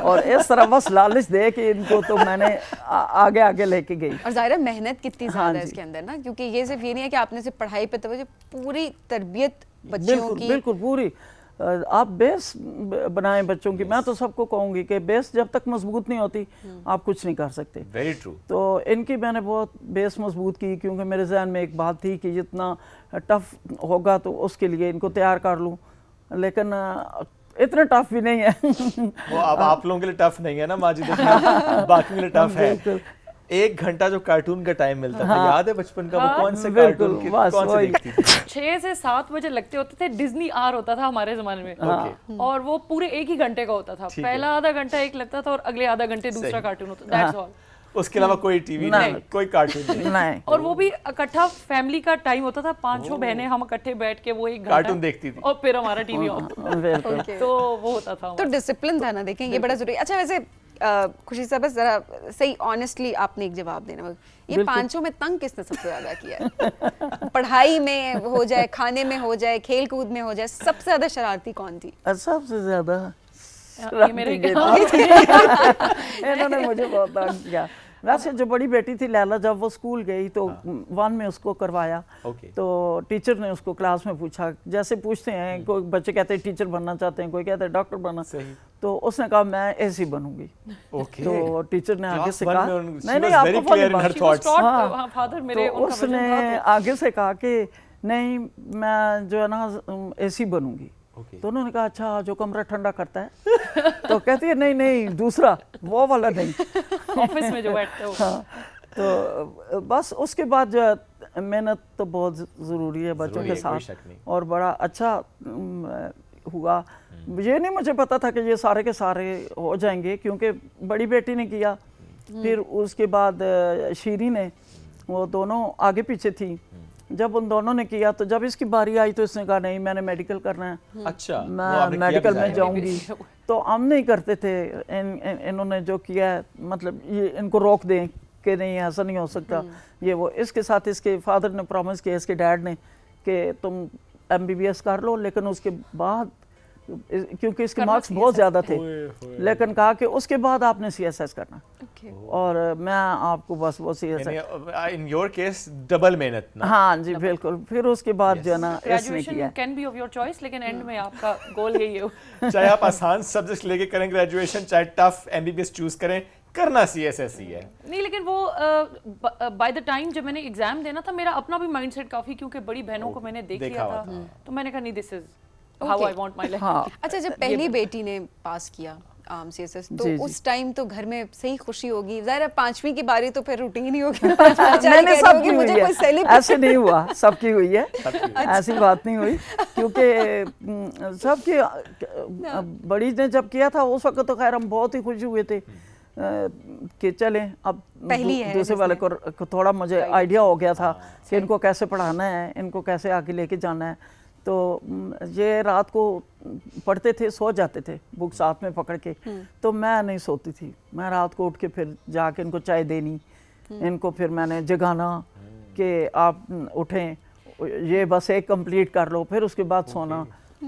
और इस तरह बस लालच दे के इनको तो मैंने आगे आगे लेके गई। और ज़ाहिर है मेहनत कितनी ज़्यादा है जी। इसके अंदर ना, क्योंकि ये सिर्फ ये नहीं है कि आपने सिर्फ पढ़ाई पे तवज्जो, पूरी तरबियत बच्चों बिल्कुल की। बिल्कुल पूरी आप बेस बनाएं बच्चों की। मैं तो सबको कहूँगी कि बेस जब तक मजबूत नहीं होती आप कुछ नहीं कर सकते। Very true. तो इनकी मैंने बहुत बेस मजबूत की, क्योंकि मेरे जहन में एक बात थी कि जितना टफ होगा तो उसके लिए इनको तैयार कर लूँ, लेकिन इतना टफ भी नहीं है। वो अब आप लोगों के लिए टफ नहीं है ना माजिद, बाकी के लिए टफ है। 1 घंटा जो कार्टून का टाइम मिलता था, याद है बचपन का? वो कौन से कार्टून के बस कौन से वही। देखती थी? 6 से 7 बजे लगते होते थे। डिज्नी आर होता था हमारे जमाने में, ओके। और वो पूरे 1 ही घंटे का होता था। ठीक है। पहला आधा घंटा एक लगता था और अगले आधा घंटे दूसरा सही। कार्टून होता था। That's all. उसके अलावा कोई टीवी नहीं, कोई कार्टून नहीं। नहीं, और वो भी इकट्ठा फैमिली का टाइम होता था, 5 बहनें हम इकट्ठे बैठ के वो 1 घंटा कार्टून देखती थी। और फिर हमारा टीवी ऑन। बिल्कुल। Okay. तो वो होता था। तो डिसिप्लिन था ना, देखें ये बड़ा जरूरी। अच्छा वैसे खुशी साहब, बस जरा सही ऑनेस्टली आपने एक जवाब देना, ये बिल्कुल। 5 में तंग किसने सबसे ज्यादा किया है? पढ़ाई में हो जाए, खाने में हो जाए, खेल कूद में हो जाए, सबसे ज्यादा शरारती कौन थी? सबसे ज्यादा ये मेरे इन्होंने मुझे बहुत तंग किया। वैसे जो बड़ी बेटी थी लैला, जब वो स्कूल गई तो 1 में उसको करवाया। ओके। तो टीचर ने उसको क्लास में पूछा, जैसे पूछते हैं, कोई बच्चे कहते हैं टीचर बनना चाहते हैं, कोई कहता है डॉक्टर बनना। सही। तो उसने कहा मैं ऐसी बनूंगी। ओके। तो टीचर ने आगे Class से 1 कहा, में उन- she नहीं नहीं was आपको very follow clear in her thoughts. हाँ। फादर मेरे तो उनका उसने वजन था आगे से कहा कि नहीं मैं जो है ना ऐसी बनूंगी। ओके। तो उन्होंने कहा अच्छा जो कमरा ठंडा करता है? तो कहती है नहीं नहीं दूसरा, वो वाला नहीं। तो ऑफिस में जो बैठते हो। हाँ, तो बस उसके बाद जो है मेहनत तो बहुत ज़रूरी है बच्चों ज़रूरी के है, कोई साथ, शक नहीं। और बड़ा अच्छा हुआ। ये नहीं मुझे पता था कि ये सारे के सारे हो जाएंगे, क्योंकि बड़ी बेटी ने किया, फिर उसके बाद शीरी ने, वो दोनों आगे पीछे थी। जब उन दोनों ने किया तो जब इसकी बारी आई तो इसने कहा नहीं मैंने मेडिकल करना है, अच्छा, वो मैं आपने किया मेडिकल भी में जाहिर है। जाऊंगी। तो हम नहीं करते थे, इन्होंने जो किया है, मतलब ये इनको रोक दें कि नहीं ऐसा नहीं हो सकता, ये वो। इसके साथ इसके फादर ने प्रॉमिस किया, इसके डैड ने, कि तुम MBBS कर लो, लेकिन उसके बाद क्योंकि इसके मार्क्स बहुत ज़्यादा थे, लेकिन कहा कि उसके बाद आपने CSS करना। और मैं आपको बस वो CSS, in your case double मेहनत ना। हाँ जी बिल्कुल। फिर उसके बाद जो है ना इसने ग्रेजुएशन किया। Can be of your choice, लेकिन एंड में आपका गोल यही है। चाहे आप आसान सब्जेक्ट लेके करें ग्रेजुएशन, चाहे टफ MBBS चूज करें, करना CSS ही है। नहीं, लेकिन वो बाय द टाइम जब मैंने एग्जाम देना था, मेरा अपना भी माइंडसेट काफी, क्योंकि बड़ी बहनों को मैंने देख देखा लिया हुआ था, तो मैंने कहा नहीं this is how Okay. I want my life. हाँ अच्छा जब पहली बेटी ने पास किया CSS, तो जी, जी। उस टाइम तो घर में सही खुशी होगी, ज़ाहिर है 5वीं की बारी तो फिर रूटीन ही होगी। मैंने सबकी हुई मुझे कोई है, सेलिब्रेट ऐसे नहीं हुआ, सबकी हुई है, ऐसी बात नहीं हुई, क्योंकि सबकी बड़ी ने जब किया था उस वक्त तो खैर हम बहुत ही खुश हुए थे, कि चलें अब पहली है दूसरे वाले को थोड़ा मुझे आइडिया हो गया था कि इनको कैसे पढ़ाना है, इनको कैसे आगे लेके जाना है। तो ये रात को पढ़ते थे, सो जाते थे बुक साथ में पकड़ के, तो मैं नहीं सोती थी। मैं रात को उठ के फिर जाके इनको चाय देनी, इनको फिर मैंने जगाना कि आप उठें, ये बस एक कंप्लीट कर लो, फिर उसके बाद सोना,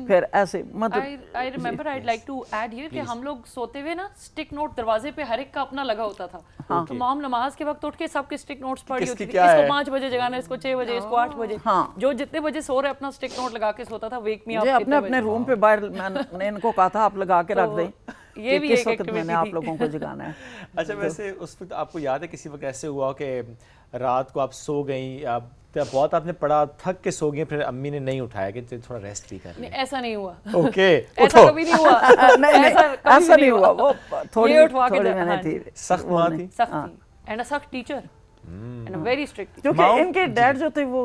फिर ऐसे मतलब I remember I'd like to add here कि हम लोग सोते हुए ना स्टिक नोट दरवाजे पे हर एक का अपना लगा होता था। तो मॉम नमाज के वक्त उठ के सबके स्टिक नोट्स पढ़ी होती थी, इसको 5 बजे जगाना, इसको 6 बजे, इसको 8 बजे। जो जितने बजे सो रहे अपना स्टिक नोट लगा के सोता था, वेक मी अप। अपने अपने रूम पे बाहर मैंने इनको कहा था आप लगा के रख दें, ये भी एक वक्त मैंने आप लोगों को जगाना है। अच्छा, वैसे उस वक्त आपको याद है किसी वक्त ऐसे हुआ कि रात को आप सो गई, आप बहुत आपने पढ़ा, थक के सो गई, फिर अम्मी ने नहीं उठाया कि थोड़ा रेस्ट भी कर ले? ऐसा नहीं हुआ। ओके, ऐसा कभी नहीं हुआ। ऐसा नहीं हुआ। वो थोड़ी मैंने थी, सख्त माँ थी, सख्त एंड अ सख्त teacher and a very strict. क्योंकि इनके डैड जो थे वो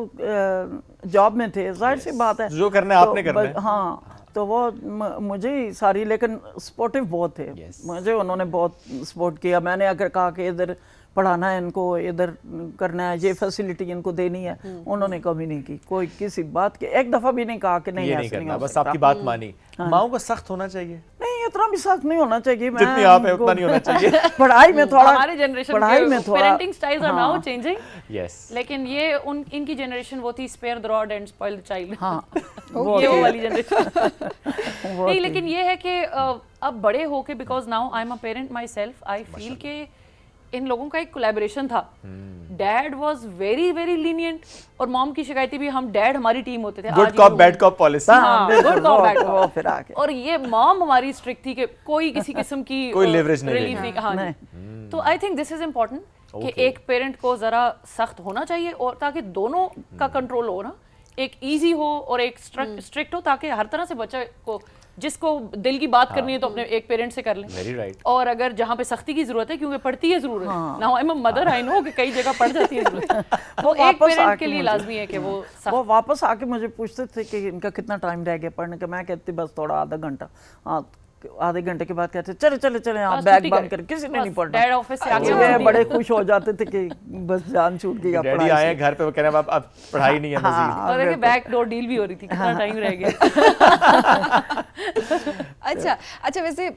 जॉब में थे, जाहिर सी बात है जो करना है आपने करना है। हाँ, तो वो मुझे ही सारी, लेकिन सपोर्टिव बहुत थे। मुझे उन्होंने बहुत सपोर्ट किया। मैंने अगर कहा कि इधर पढ़ाना है इनको, इधर करना है, ये फैसिलिटी इनको देनी है, उन्होंने कभी नहीं की, कोई किसी बात के एक दफा भी नहीं कहा कि नहीं ऐसे नहीं, बस आपकी बात मानी। माओ को सख्त होना चाहिए? नहीं, इतना भी सख्त नहीं होना चाहिए। जितनी आप है उतना नहीं होना चाहिए। पढ़ाई में थोड़ा, हमारे जनरेशन पढ़ाई में थोड़ा parenting styles are now changing. Yes, लेकिन ये इनकी जनरेशन वो थी spare the rod and spoil the child. हाँ, ये वो वाली जनरेशन नहीं। लेकिन ये है कि अब बड़े होके, because now I am a parent my self, I feel के इन लोगों का एक कोलैबोरेशन था। Dad was very very lenient और मॉम की शिकायती भी हम डैड हमारी टीम होते थे। Good cop bad cop policy. Good cop bad वो फिर आके। और ये मॉम हमारी स्ट्रिक्ट थी कि कोई किसी किस्म की कोई leverage नहीं रिलीफ नहीं। हाँ, तो I think this is important कि एक पेरेंट को जरा सख्त होना चाहिए, और ताकि दोनों का कंट्रोल हो ना, एक इजी हो और एक स्ट्रिक्ट हो, ताकि हर तरह से बच्चे को, जिसको दिल की बात करनी है तो अपने एक पेरेंट से कर लें। Very right. और अगर जहाँ पे सख्ती की जरूरत है, क्योंकि पड़ती है जरूर, now I am a mother, I know कि कई जगह पड़ जाती है जरूरत, वो एक पेरेंट के लिए लाजमी है कि वो वापस आके मुझे पूछते थे कि इनका कितना टाइम रह गया पढ़ने का। मैं कहती बस थोड़ा आधा घंटा। हाँ, आधे घंटे के बाद कहते चले चले चले आप बैग बंद कर, किसी ने नहीं पढ़ना। डैड ऑफिस से आके वे बड़े खुश हो जाते थे कि बस जान छूट गई। डैडी आए घर पे, वो कह रहे हैं अब पढ़ाई नहीं है मजीद। और देखिए बैक डोर डील भी हो रही थी, कितना टाइम रह गया। अच्छा, वैसे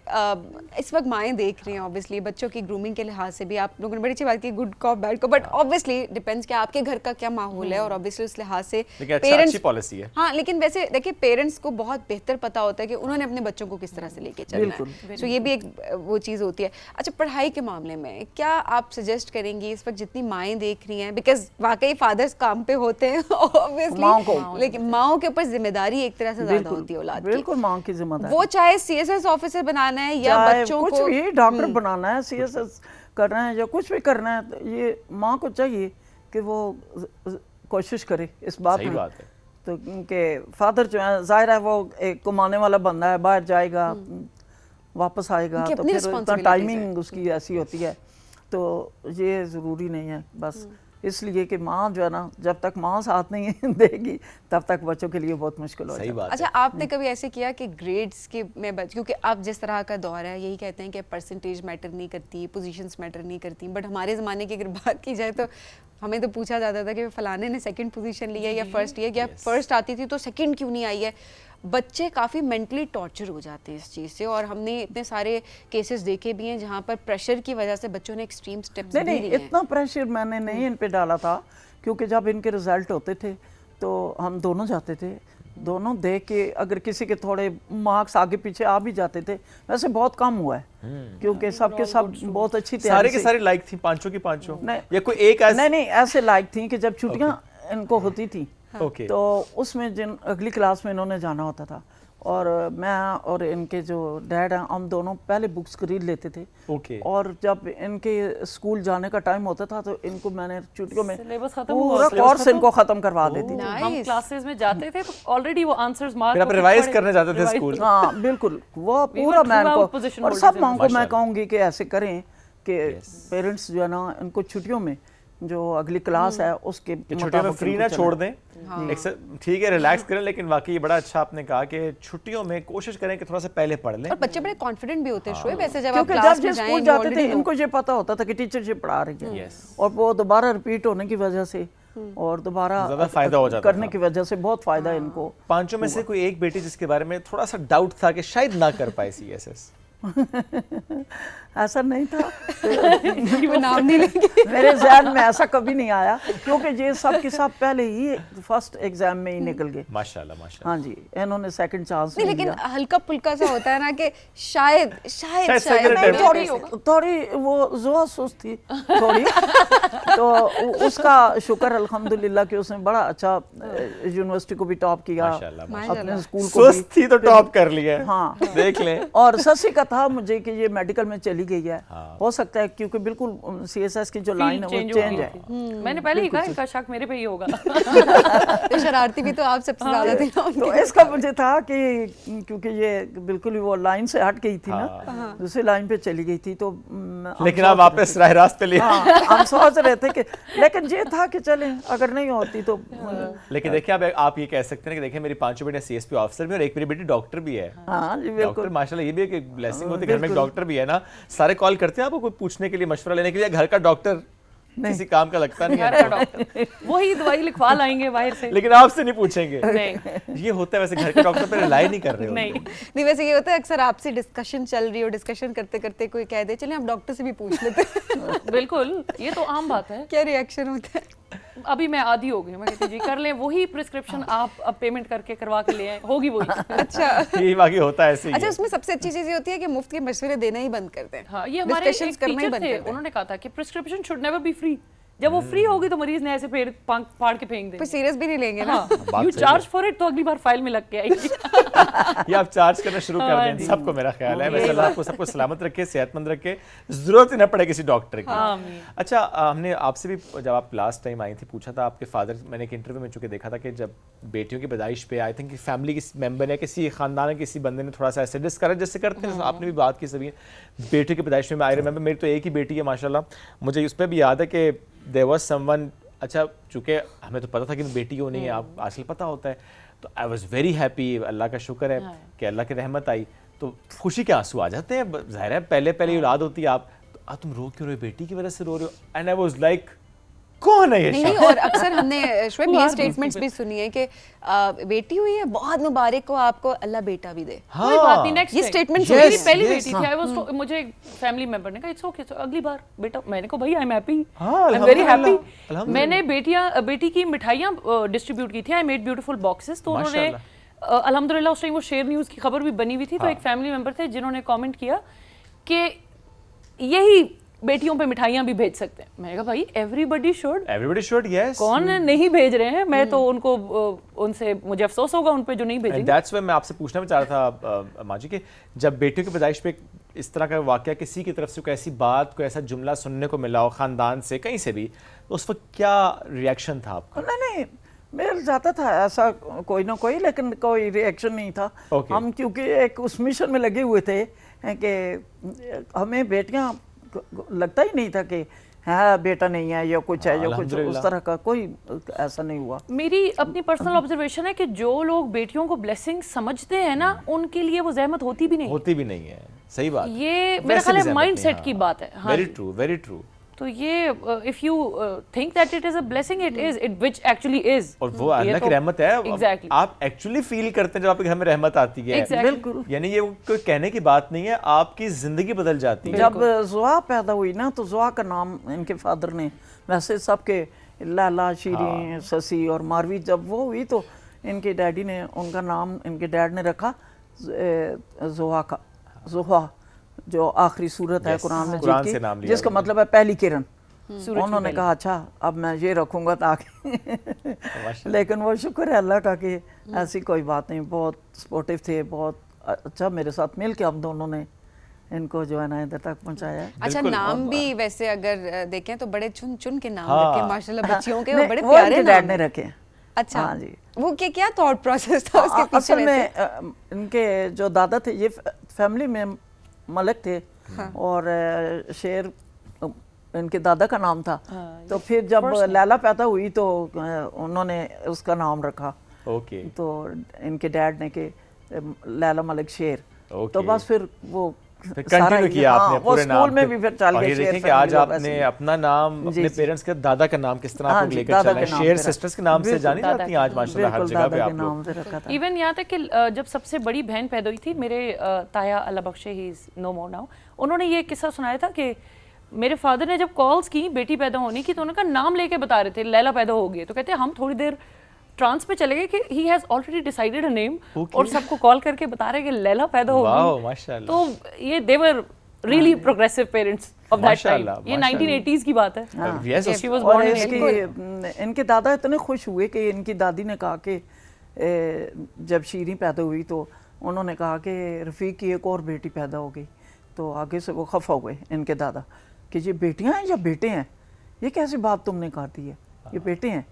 इस वक्त माएँ देख रही हैं ऑब्वियसली बच्चों की ग्रूमिंग के लिहाज से भी। आप लोगों ने बड़ी अच्छी बात की, good cop bad cop, but obviously depends कि आपके घर का क्या माहौल है, और ऑब्वियसली उस लिहाज से पेरेंट्स, अच्छी पॉलिसी है। हाँ, लेकिन वैसे देखिए पेरेंट्स को बहुत बेहतर पता होता है कि उन्होंने अपने बच्चों को किस तरह से लेके चलना है। तो ये भी एक वो चीज़ होती है। अच्छा, पढ़ाई के मामले में क्या आप सजेस्ट करेंगी इस वक्त जितनी माएँ देख रही हैं, बिकॉज वाकई फादर्स काम पे होते हैं ऑब्वियसली, लेकिन माओं के ऊपर जिम्मेदारी एक तरह से ज्यादा होती है औलाद की। बिल्कुल, माँ की जिम्मेदारी। वो चाहे सीएसएस ऑफिसर बनाना है या बच्चों कुछ को भी डॉक्टर बनाना है, सीएसएस करना है या कुछ भी करना है, तो ये माँ को चाहिए कि वो कोशिश करे इस बात में। सही बात है। तो उनके फादर जो है, जाहिर है वो एक कमाने वाला बंदा है, बाहर जाएगा वापस आएगा, तो फिर टाइमिंग उसकी ऐसी होती है, तो ये ज़रूरी नहीं है। बस इसलिए कि माँ जो है ना, जब तक माँ साथ नहीं देगी तब तक बच्चों के लिए बहुत मुश्किल हो जाएगा। अच्छा, आपने कभी ऐसे किया कि ग्रेड्स के में क्योंकि आप जिस तरह का दौर है, यही कहते हैं कि परसेंटेज मैटर नहीं करती, पोजीशंस मैटर नहीं करती, बट हमारे ज़माने की अगर बात की जाए तो हमें तो पूछा जाता था कि फलाने ने सेकंड पोजीशन लिया या फर्स्ट लिया, या फर्स्ट आती थी तो सेकंड क्यों नहीं आई है। बच्चे काफ़ी मेंटली टॉर्चर हो जाते हैं इस चीज़ से, और हमने इतने सारे केसेस देखे भी हैं जहाँ पर प्रेशर की वजह से बच्चों ने एक्सट्रीम स्टेप्स भी लिए हैं। इतना प्रेशर मैंने नहीं इन पे डाला था, क्योंकि जब इनके रिजल्ट होते थे तो हम दोनों जाते थे, दोनों देख के अगर किसी के थोड़े मार्क्स आगे पीछे आ भी जाते थे, वैसे बहुत कम हुआ है क्योंकि सबके सब बहुत अच्छी तैयारी, सारे के सारे लाइक थी, पांचों की पांचों, या कोई एक नहीं ऐसे लाइक थी कि जब छुट्टियां इनको होती थी तो उसमें जिन अगली क्लास में इन्होंने जाना होता था, और मैं और इनके जो डैड हैं हम दोनों पहले बुक्स खरीद लेते थे। और जब इनके स्कूल जाने का टाइम होता था तो इनको मैंने छुट्टियों में पूरा कोर्स इनको खत्म करवा देती थी। हम क्लासेस में जाते थे तो ऑलरेडी वो आंसर्स मार्क आप रिवाइज करने जाते थे स्कूल। हाँ बिल्कुल, वो पूरा मैं इनको, और सब माँ को मैं कहूँगी कि ऐसे करें कि पेरेंट्स जो है ना इनको छुट्टियों में जो अगली क्लास है उसके छुट्टियों में मुताबिक फ्री इनको ना चलाएं। छोड़ दें, ठीक है रिलैक्स करें, लेकिन वाकई बड़ा अच्छा आपने कहा कि छुट्टियों में कोशिश करें कि थोड़ा सा पहले पढ़ लें। और बच्चे बड़े कॉन्फिडेंट भी होते हैं शोएब, वैसे जब आप क्योंकि क्लास जब में ये स्कूल जाएंगे जाते थे already इनको ये पता होता था कि टीचर ये पढ़ा रही है, Yes. और वो दोबारा रिपीट होने की वजह से और दोबारा ज़्यादा फायदा हो जाता करने था। की वजह से बहुत फायदा इनको। पांचों में से कोई एक बेटी जिसके बारे में थोड़ा सा डाउट था कि शायद ना कर पाए CSS? ऐसा नहीं था, वो नाम नहीं लेंगे। मेरे ज़हन में ऐसा कभी नहीं आया, क्योंकि ये सब के सब पहले ही फर्स्ट एग्जाम में ही निकल गए। माशाल्लाह माशाल्लाह। हाँ जी, इन्होंने सेकंड चांस नहीं, लेकिन हल्का फुल्का सा होता है ना कि शायद शायद शायद शायद second attempt। थोड़ी थोड़ी वो जुआ सुस्त थी थोड़ी तो उसका शुक्र अल्हम्दुलिल्लाह कि उसने बड़ा अच्छा यूनिवर्सिटी को भी टॉप किया, माशाल्लाह, अपने स्कूल को भी। सुस्त थी तो टॉप कर लिया। हाँ। देख लें। और ससी का था मुझे कि ये मेडिकल में चली गई है, हो सकता है क्योंकि बिल्कुल CSS की जो लाइन है वो चेंज है। मैंने पहले ही कहा इनका शक मेरे पे ही होगा। तो शरारती भी तो आप सबसे ज्यादा थे ना तो इसका मुझे था कि क्योंकि ये बिल्कुल ही वो लाइन से हट गई थी ना, दूसरी लाइन पे चली गई थी, तो लेकिन आप वापस राह रास्ते लिए। हम सोच रहे थे कि, लेकिन ये था कि चले अगर नहीं होती तो लेकिन देखिए आप ये कह सकते हैं कि देखिए मेरी पांचों बेटे CSP ऑफिसर भी और एक मेरी बेटी डॉक्टर भी है। हाँ जी डॉक्टर बिल्कुल। माशाल्लाह, ये भी एक ब्लेसिंग होती है, घर में एक डॉक्टर भी है ना। सारे कॉल करते हैं आपको कोई पूछने के लिए, मशवरा लेने के लिए? घर का डॉक्टर किसी काम का लगता नहीं घर का है, डॉक्टर वही दवाई लिखवा लाएंगे बाहर से। लेकिन आपसे नहीं पूछेंगे। नहीं ये होता है, वैसे घर के डॉक्टर पे रिलाई नहीं कर रहे हो। नहीं नहीं, वैसे ये होता है अक्सर आपसे डिस्कशन चल रही हो, डिस्कशन करते करते कोई कह दे चलिए आप डॉक्टर से भी पूछ लेते हैं। बिल्कुल, ये तो आम बात है। क्या रिएक्शन होता है? अभी मैं आदी हो गई, मैं कहती जी कर लें वही प्रिस्क्रिप्शन आप अब पेमेंट करके करवा के ले आए, होगी वही। अच्छा ये बाकी होता है ऐसे ही अच्छा, है। उसमें सबसे अच्छी चीज ये होती है कि मुफ्त के मशवरे देना ही बंद कर दें। हाँ, ये हमारे एक Discussions करना ही टीचर बंद थे, कर दें। उन्होंने कहा था कि prescription should never be free. जब वो फ्री होगी तो मरीज ने ऐसे फिर फाड़ के फेंक कोई देंगे। सीरियस भी नहीं लेंगे ना। बात यू सही चार्ज फॉर इट तो अगली बार फाइल में लग के आएगी। ये आप चार्ज करना शुरू कर हाँ दें जी। सबको, मेरा ख्याल है। वैसे अल्लाह आपको सबको सलामत रखे, सेहतमंद रखे, जरूरत ही ना पड़े किसी डॉक्टर की। आमीन। अच्छा, हमने आपसे भी जब आप लास्ट टाइम आई थी पूछा था, आपके फादर, मैंने एक इंटरव्यू में चूंकि देखा था कि जब बेटियों की पैदाइश पे आई थिंक फैमिली किसी मेंबर ने, किसी खानदान के किसी बंदे ने थोड़ा सा ऐसे डिस्करेज जैसे करते हैं, आपने भी बात की सभी बेटियों की पैदाइश में। आई रिमेंबर मेरी तो एक ही बेटी है माशाल्लाह, मुझे उस पर भी याद है कि देयर वाज समवन, अच्छा चूंकि हमें तो पता था कि बेटी क्यों नहीं है, आप आजकल पता होता है, तो आई वाज वेरी हैप्पी, अल्लाह का शुक्र है कि अल्लाह की रहमत आई, तो खुशी के आंसू आ जाते हैं। जाहिर है पहले औलाद होती है, आप तुम रो क्यों रहे हो, बेटी की वजह से रो रहे हो? एंड आई वाज लाइक कौन है ये नहीं शख्स? और अक्सर हमने शोएब ये स्टेटमेंट्स भी सुनी है कि बेटी हुई है बहुत मुबारक हो आपको, अल्लाह बेटा भी दे। कोई बात नहीं, नेक्स्ट ये statement मेरी yes, पहली yes, बेटी थी, आई वाज मुझे फैमिली मेंबर ने कहा इट्स ओके, अगली बार बेटा, मैंने कहा भाई आई एम हैप्पी, हाँ, आई एम वेरी हैप्पी। अल्हम्दुलिल्लाह। मैंने बेटी की मिठाइयाँ डिस्ट्रीब्यूट की थी, आई मेड ब्यूटीफुल बॉक्सेस, तो उन्होंने अल्हम्दुलिल्लाह उस टाइम वो शेयर न्यूज़ की खबर भी बनी हुई थी, तो एक फैमिली मेंबर थे जिन्होंने कमेंट किया कि यही बेटियों पे मिठाइयाँ भी भेज सकते हैं। मैंने कहा भाई एवरीबडी शुड, यस। कौन नहीं भेज रहे हैं, मैं तो उनको उनसे मुझे अफसोस होगा उन पे जो नहीं एंड भेजेंगे। दैट्स व्हाई मैं आपसे पूछना भी चाह रहा था माँ जी कि जब बेटियों की पैदाइश पे इस तरह का वाकया, किसी की तरफ से कोई ऐसी बात, कोई ऐसा जुमला सुनने को मिला हो खानदान से कहीं से भी, तो उस वक्त क्या रिएक्शन था आपका? नहीं मिल जाता था ऐसा कोई ना कोई, लेकिन कोई रिएक्शन नहीं था। Okay. हम क्योंकि एक उस मिशन में लगे हुए थे कि हमें बेटियां लगता ही नहीं था कि हाँ बेटा नहीं है या कुछ है या कुछ, उस तरह का कोई ऐसा नहीं हुआ। मेरी अपनी पर्सनल ऑब्जर्वेशन है कि जो लोग बेटियों को ब्लेसिंग समझते हैं ना, उनके लिए वो जहमत होती भी नहीं। होती भी नहीं है, सही बात। ये मेरा ख्याल है माइंडसेट की बात है। हाँ वेरी जी। True, very true. तो ये if you think that it is a blessing, it is, it which actually is. और वो अल्लाह की रहमत है। एग्जैक्टली, आप एक्चुअली फील करते हैं जब आपके घर में रहमत आती है। बिल्कुल। यानी ये कोई कहने की बात नहीं है, आपकी जिंदगी बदल जाती है। जब जुआ पैदा हुई ना, तो जुआ का नाम इनके फादर ने, वैसे सबके लाला, शीरी, ससी और मारवी, जब वो हुई तो इनके डैडी ने उनका नाम, इन्के डैड ने रखा जुआ का, जुआ जो आखिरी सूरत है कुरान में कुरान से नाम लिया जिसका मतलब है पहली किरण। सूरज की उन्होंने पहली। कहा अच्छा अब मैं ये रखूंगा ताकि लेकिन वो शुक्र है अल्लाह का कि ऐसी कोई बात नहीं, बहुत सपोर्टिव थे, बहुत अच्छा मेरे साथ मिल के हम दोनों ने इनको जो है ना इधर तक पहुंचाया है। अच्छा, बिल्कुल। नाम भी वैसे अगर देखें तो बड़े चुन चुन के नाम हाँ। रखे माशाल्लाह बच्चियों के, वो नहीं, बड़े वो प्यारे इनके नाम डैड ने हैं। रखे हैं। अच्छा हाँ जी। वो क्या थॉट प्रोसेस था उसके पीछे? असल वैसे में इनके जो दादा थे ये फैमिली में मलिक थे और शेर इनके दादा का नाम था। तो फिर जब लैला पैदा हुई तो उन्होंने उसका नाम रखा। ओके। तो इनके डैड ने कि लैला मलिक शेर। तो बस फिर वो कंटिन्यू किया आपने वो पूरे नाम स्कूल में भी फिर चल और गया ये शेर देखें कि आज family आपने वैसे ही। अपना नाम अपने पेरेंट्स के दादा का नाम किस तरह हाँ आप लोग जी, लेकर दादा चल रहे के हैं। नाम शेर पे सिस्टर्स के नाम से जानी जाती हैं आज माशाल्लाह हर बिल्कुल जगह पे दादा आप के लोग। नाम से रखा था। इवन यहाँ तक कि जब सबसे बड़ी बहन पैदा हुई थी मेरे ताया अल्लाह बख्शे, he is no more now, उन्होंने ये किस्सा सुनाया था कि मेरे फादर ने जब कॉल्स की बेटी पैदा होने की तो उन्होंने कहा नाम लेके बता रहे थे लैला पैदा हो गई, तो कहते हैं हम थोड़ी देर ट्रांस पे चले गए कि he has already decided a name और सबको कॉल करके बता रहे कि लैला पैदा हो वाह गई। माशाल्लाह। तो ये they were really progressive parents of that time. माशाल्लाह, ये माशाल्लाह। 1980s की बात है। Yes, She was और born in इसकी 80s। इनके दादा इतने खुश हुए कि इनकी दादी ने कहा कि जब शीरी पैदा हुई तो उन्होंने कहा कि रफ़ीक की एक और बेटी पैदा हो गई। तो आगे से वो खफा हुए इनके दादा कि ये बेटियां हैं या बेटे हैं, ये कैसी बात तुमने कर दी है, ये बेटे हैं।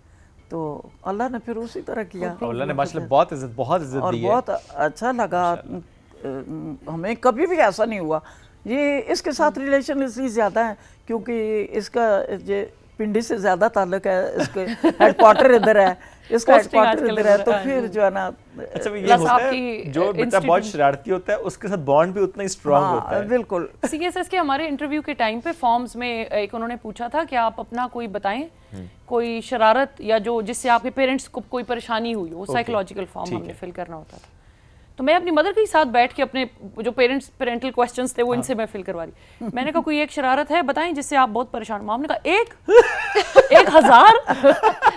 तो अल्लाह ने फिर उसी तरह किया। अल्लाह ने माशाल्लाह बहुत इज्जत और दी है। बहुत अच्छा लगा। हमें कभी भी ऐसा नहीं हुआ। ये इसके साथ रिलेशन इसलिए ज़्यादा है क्योंकि इसका ये पिंडी से ज़्यादा ताल्लुक है, इसके हेडक्वार्टर इधर है, इसका Posting हेडक्वार्टर आजकल इधर है। इधर तो है। फिर जो है ना अच्छा ये Plus होता है आपकी, जो बेटा बहुत शरारती होता है उसके साथ बॉन्ड भी उतना ही स्ट्रांग होता है। बिल्कुल। सीएसएस के हमारे इंटरव्यू के टाइम पे फॉर्म्स में एक उन्होंने पूछा था कि आप अपना कोई बताएं, कोई शरारत या जो जिससे आपके पेरेंट्स को कोई परेशानी हुई हो, साइकोलॉजिकल फॉर्म हमने फिल करना होता था। तो मैं अपनी मदर के साथ बैठ के अपने जो पेरेंटल क्वेश्चंस थे वो इनसे मैं फिल करवा रही। मैंने कहा कोई एक शरारत है बताएं जिससे आप बहुत परेशान। मॉम ने कहा एक 1000।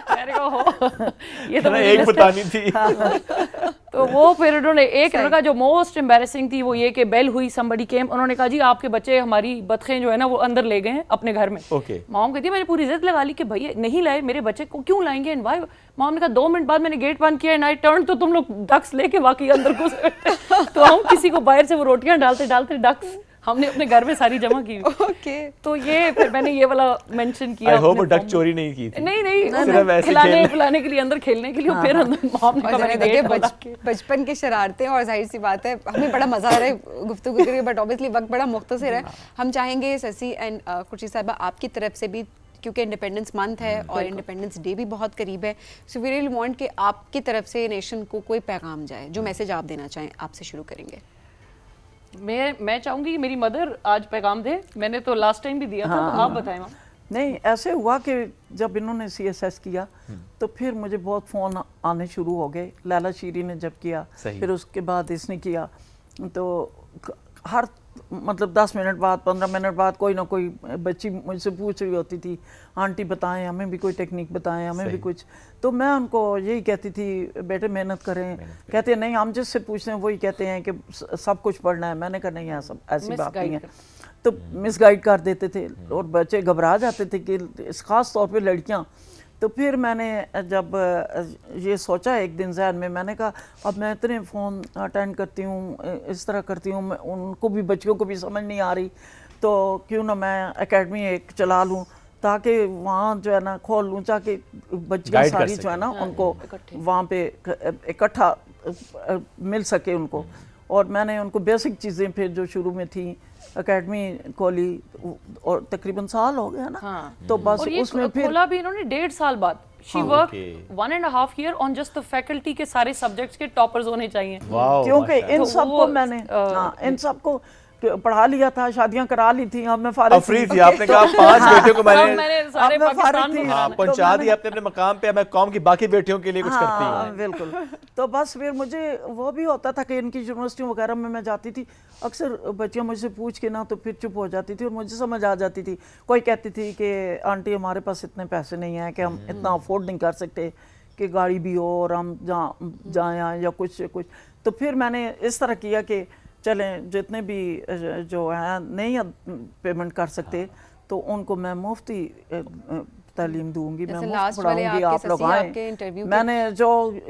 मैंने कहा हो ये तो मुझे एक list है। बतानी थी। तो वो फिर उन्होंने एक लड़का जो मोस्ट एम्बैरेसिंग थी वो ये कि बेल हुई, समबडी केम, उन्होंने कहा जी आपके बच्चे हमारी बतखें जो है ना वो अंदर ले गए हैं अपने घर में। ओके। मॉम कहती है मैंने पूरी इज्जत लगा ली कि भाई नहीं लाए मेरे बच्चे को क्यों लाएंगे एंड व्हाई। मॉम ने कहा 2 मिनट बाद मैंने गेट बंद किया एंड आई टर्न तो तुम लोग डक्स लेके वाकई अंदर घुस गए। तो हम किसी को बाहर से वो रोटियां डालते डालते डक्स हमने अपने घर में सारी जमा की। ओके। तो ये फिर मैंने ये वाला मेंशन किया। आई होप अपने डक form में। चोरी नहीं की थी। नहीं सिर्फ ऐसे खिलाने खेलने। पिलाने के लिए अंदर खेलने के लिए और फिर अंदर मॉम ने और कहा जरा मैंने देखिए गेट खोला के। बचपन की शरारतें और जाहिर सी बात है हमें बड़ा मजा आ रहा है गुफ्तगू करके बट ऑब्वियसली वक्त बड़ा मुख्तसर है। हम चाहेंगे ससी एंड खुर्शीद साहिबा आपकी तरफ से भी क्योंकि इंडिपेंडेंस मंथ है और इंडिपेंडेंस डे भी बहुत करीब है, सो वी रियली वांट कि आपकी तरफ से नेशन को कोई पैगाम जाए जो मैसेज आप देना चाहें। आपसे शुरू करेंगे। मैं चाहूंगी कि मेरी मदर आज पैगाम दे। मैंने तो लास्ट टाइम भी दिया था, तो आप बताएं मैम। नहीं ऐसे हुआ कि जब इन्होंने CSS किया तो फिर मुझे बहुत फ़ोन आने शुरू हो गए। लैला शीरी ने जब किया सही। फिर उसके बाद इसने किया तो हर मतलब 10 मिनट बाद 15 मिनट बाद कोई ना कोई बच्ची मुझसे पूछ रही होती थी आंटी बताएं हमें भी कोई टेक्निक बताएं हमें भी कुछ। तो मैं उनको यही कहती थी बेटे मेहनत करें। कहते हैं नहीं हम जिससे पूछते हैं वही कहते हैं कि सब कुछ पढ़ना है। मैंने कहा नहीं ऐसी बात नहीं है। तो मिसगाइड कर देते थे और बच्चे घबरा जाते थे कि ख़ास तौर पे लड़कियां। तो फिर मैंने जब ये सोचा एक दिन ज़हन में, मैंने कहा अब मैं इतने फ़ोन अटेंड करती हूँ इस तरह करती हूँ, उनको भी बच्चियों को भी समझ नहीं आ रही तो क्यों ना मैं एकेडमी एक चला लूँ ताकि वहाँ जो है ना खोल लूँ ताकि बच्चियाँ Guide कर सारी जो है ना उनको वहाँ पे इकट्ठा मिल सके उनको। और मैंने उनको बेसिक चीज़ें फिर जो शुरू में थी एकेडमी खोली और तकरीबन साल हो गया ना। हाँ। तो बस और ये उसमें फिर खोला भी इन्होंने 1.5 साल बाद। She work 1.5 year on just the faculty के सारे सब्जेक्ट्स के टॉपर्स होने चाहिए। क्योंकि इन तो सबको वो, मैंने इन सबको पढ़ा लिया था, शादियां करा ली थी। अब मैं फारिग अफरी थी। आपने कहा 5 बेटियों को मैंने सारे अब मैं पाकिस्तान फारिग को थी। हाँ, कराना। पहुंचा दिया अपने अपने मकाम पे। मैं कौम की बाकी बेटियों के लिए कुछ करती हूँ। हाँ, बिल्कुल। तो बस फिर मुझे वो भी होता था कि इनकी यूनिवर्सिटियों वगैरह में मैं जाती थी, अक्सर बच्चियां मुझसे पूछ के ना तो फिर चुप हो जाती थी और मुझे समझ आ जाती थी। कोई कहती थी कि आंटी हमारे पास इतने पैसे नहीं हैं कि हम इतना अफोर्ड नहीं कर सकते कि गाड़ी भी हो और हम जाएँ या कुछ। तो फिर मैंने इस तरह किया कि चलें जितने भी जो हैं नहीं पेमेंट कर सकते तो उनको मैं मुफ्ती तालीम दूंगी, मैं मुफ्त पढ़ाऊंगी। आप लोग आएं। मैंने जो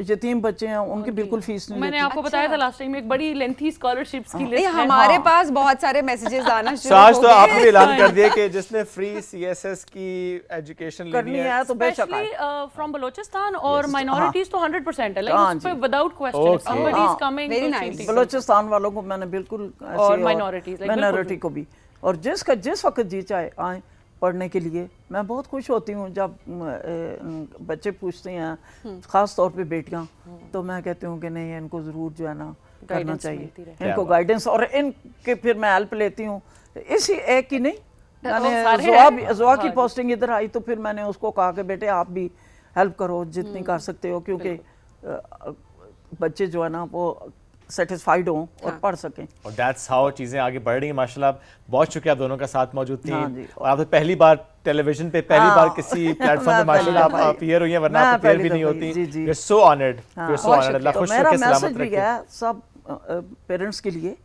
यतीम बच्चे हैं उनकी बिल्कुल फीस नहीं मैंने लेती। आपको बताया था लास्ट टाइम एक बड़ी लेंथी स्कॉलरशिप्स की लिस्ट है। हमारे पास बहुत सारे मैसेजेस आना शुरू आज हो तो गए। आपने भी ऐलान कर दिया कि जिसने फ्री CSS की एजुकेशन करनी लेनी है तो बेशक आए। स्पेशली फ्रॉम बलोचिस्तान और माइनॉरिटीज तो 100% है, हाँ लाइक उस पे without question Okay. somebody is coming Very to nice. see. Balochistan वालों को मैंने बिल्कुल और minorities, like माइनॉरिटी को भी और जिस वक्त जी चाहे आए पढ़ने के लिए। मैं बहुत खुश होती हूँ जब बच्चे पूछते हैं, ख़ास तौर पे बेटियाँ, तो मैं कहती हूँ कि नहीं, इनको ज़रूर जो है ना करना चाहिए, इनको गाइडेंस, और इनके फिर मैं हेल्प लेती हूँ। इसी एक ही नहीं, मैंने ज़ुआ की पोस्टिंग इधर आई तो फिर मैंने उसको कहा कि बेटे आप भी हेल्प करो जितनी कर सकते हो, क्योंकि बच्चे जो है ना वो सेटिस्फाइड हों और पढ़ सकें। और दैट्स हाउ चीज़ें आगे बढ़ रही हैं माशाल्लाह। बहुत शुक्रिया आप दोनों का साथ मौजूद थी। हाँ जी। और आप तो पहली बार टेलीविजन पे पहली बार किसी प्लेटफॉर्म पे माशाल्लाह आप अपीयर हुई हैं, वरना आप अपीयर भी नहीं होती। We are so honoured, we are so honoured. अल्लाह खुश मेरा रखे, सलामत मैसेज भी रखे। है सब पेरेंट्स के लिए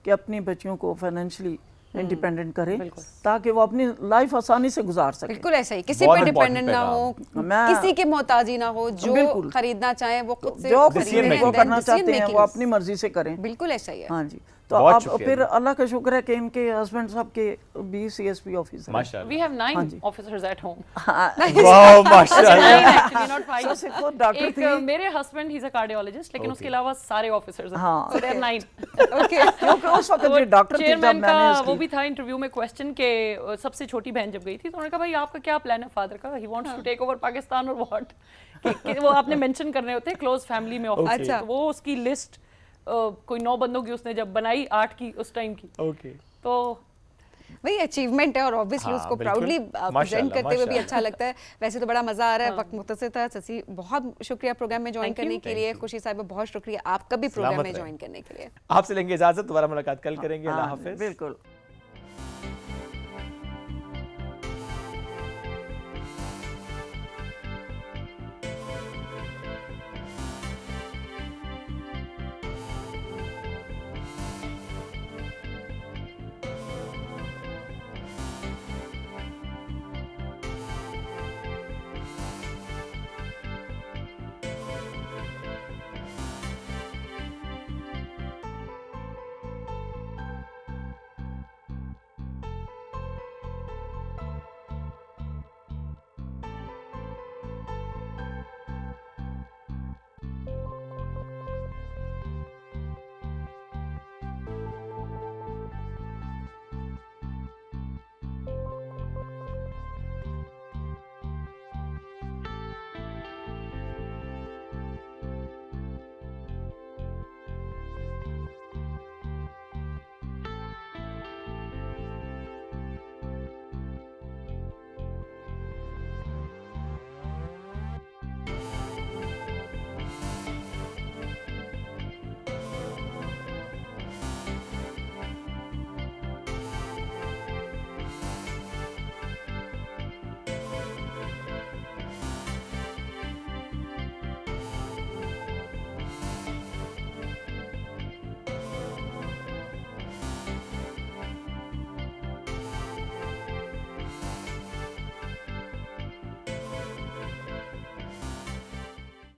कि अपनी बच्चियों को फाइनेंशियली इंडिपेंडेंट करें ताकि वो अपनी लाइफ आसानी से गुजार सकें। बिल्कुल ऐसा ही, किसी बहुत पे important डिपेंडेंट ना हो, मैं- किसी के मोहताजी ना हो, जो बिल्कुल। खरीदना चाहे वो खुद से जो खरीदें, वो and then करना decision चाहते हैं वो making। अपनी मर्जी से करें। बिल्कुल ऐसा ही है। हाँ जी, तो बहुत अब शुक्रिया फिर जी। अल्लाह का शुक्र है कि इनके हस्बैंड साहब के भी CSP ऑफिसर हैं। माशाल्लाह। We have 9 ji. officers at home. वाह माशाल्लाह। 9 actually, not 5. सबसे खुद डॉक्टर एक थी, मेरे husband he is a cardiologist, लेकिन उसके अलावा सारे ऑफिसर्स हैं। हाँ। So there are 9. ओके क्योंकि उस वक्त जो डॉक्टर थे जब चेयरमैन का मैंने वो इसकी भी था इंटरव्यू में क्वेश्चन के सबसे छोटी बहन जब गई थी तो उन्होंने कहा भाई आपका क्या प्लान है फादर का, he wants to take over Pakistan और व्हाट, कि वो आपने मेंशन करने होते हैं क्लोज फैमिली में ऑफिस। अच्छा। तो वो उसकी लिस्ट कोई 9 बंदों की उसने जब बनाई 8 की उस टाइम की, ओके। तो वही अचीवमेंट है और ऑब्वियसली हाँ, उसको बिल्कुल। प्राउडली माशाल्लाह, प्रेजेंट करते हुए भी माशाल्लाह। अच्छा लगता है। वैसे तो बड़ा मजा आ रहा है, वक्त मुख्तसर था। ससी बहुत शुक्रिया प्रोग्राम में ज्वाइन Thank you. करने के लिए। खुशी साहिबा बहुत शुक्रिया आपका भी प्रोग्राम सलामत में रहें। ज्वाइन करने के लिए। आपसे लेंगे इजाजत, दोबारा मुलाकात कल करेंगे। अल्लाह हाँ, हाफिज। बिल्कुल।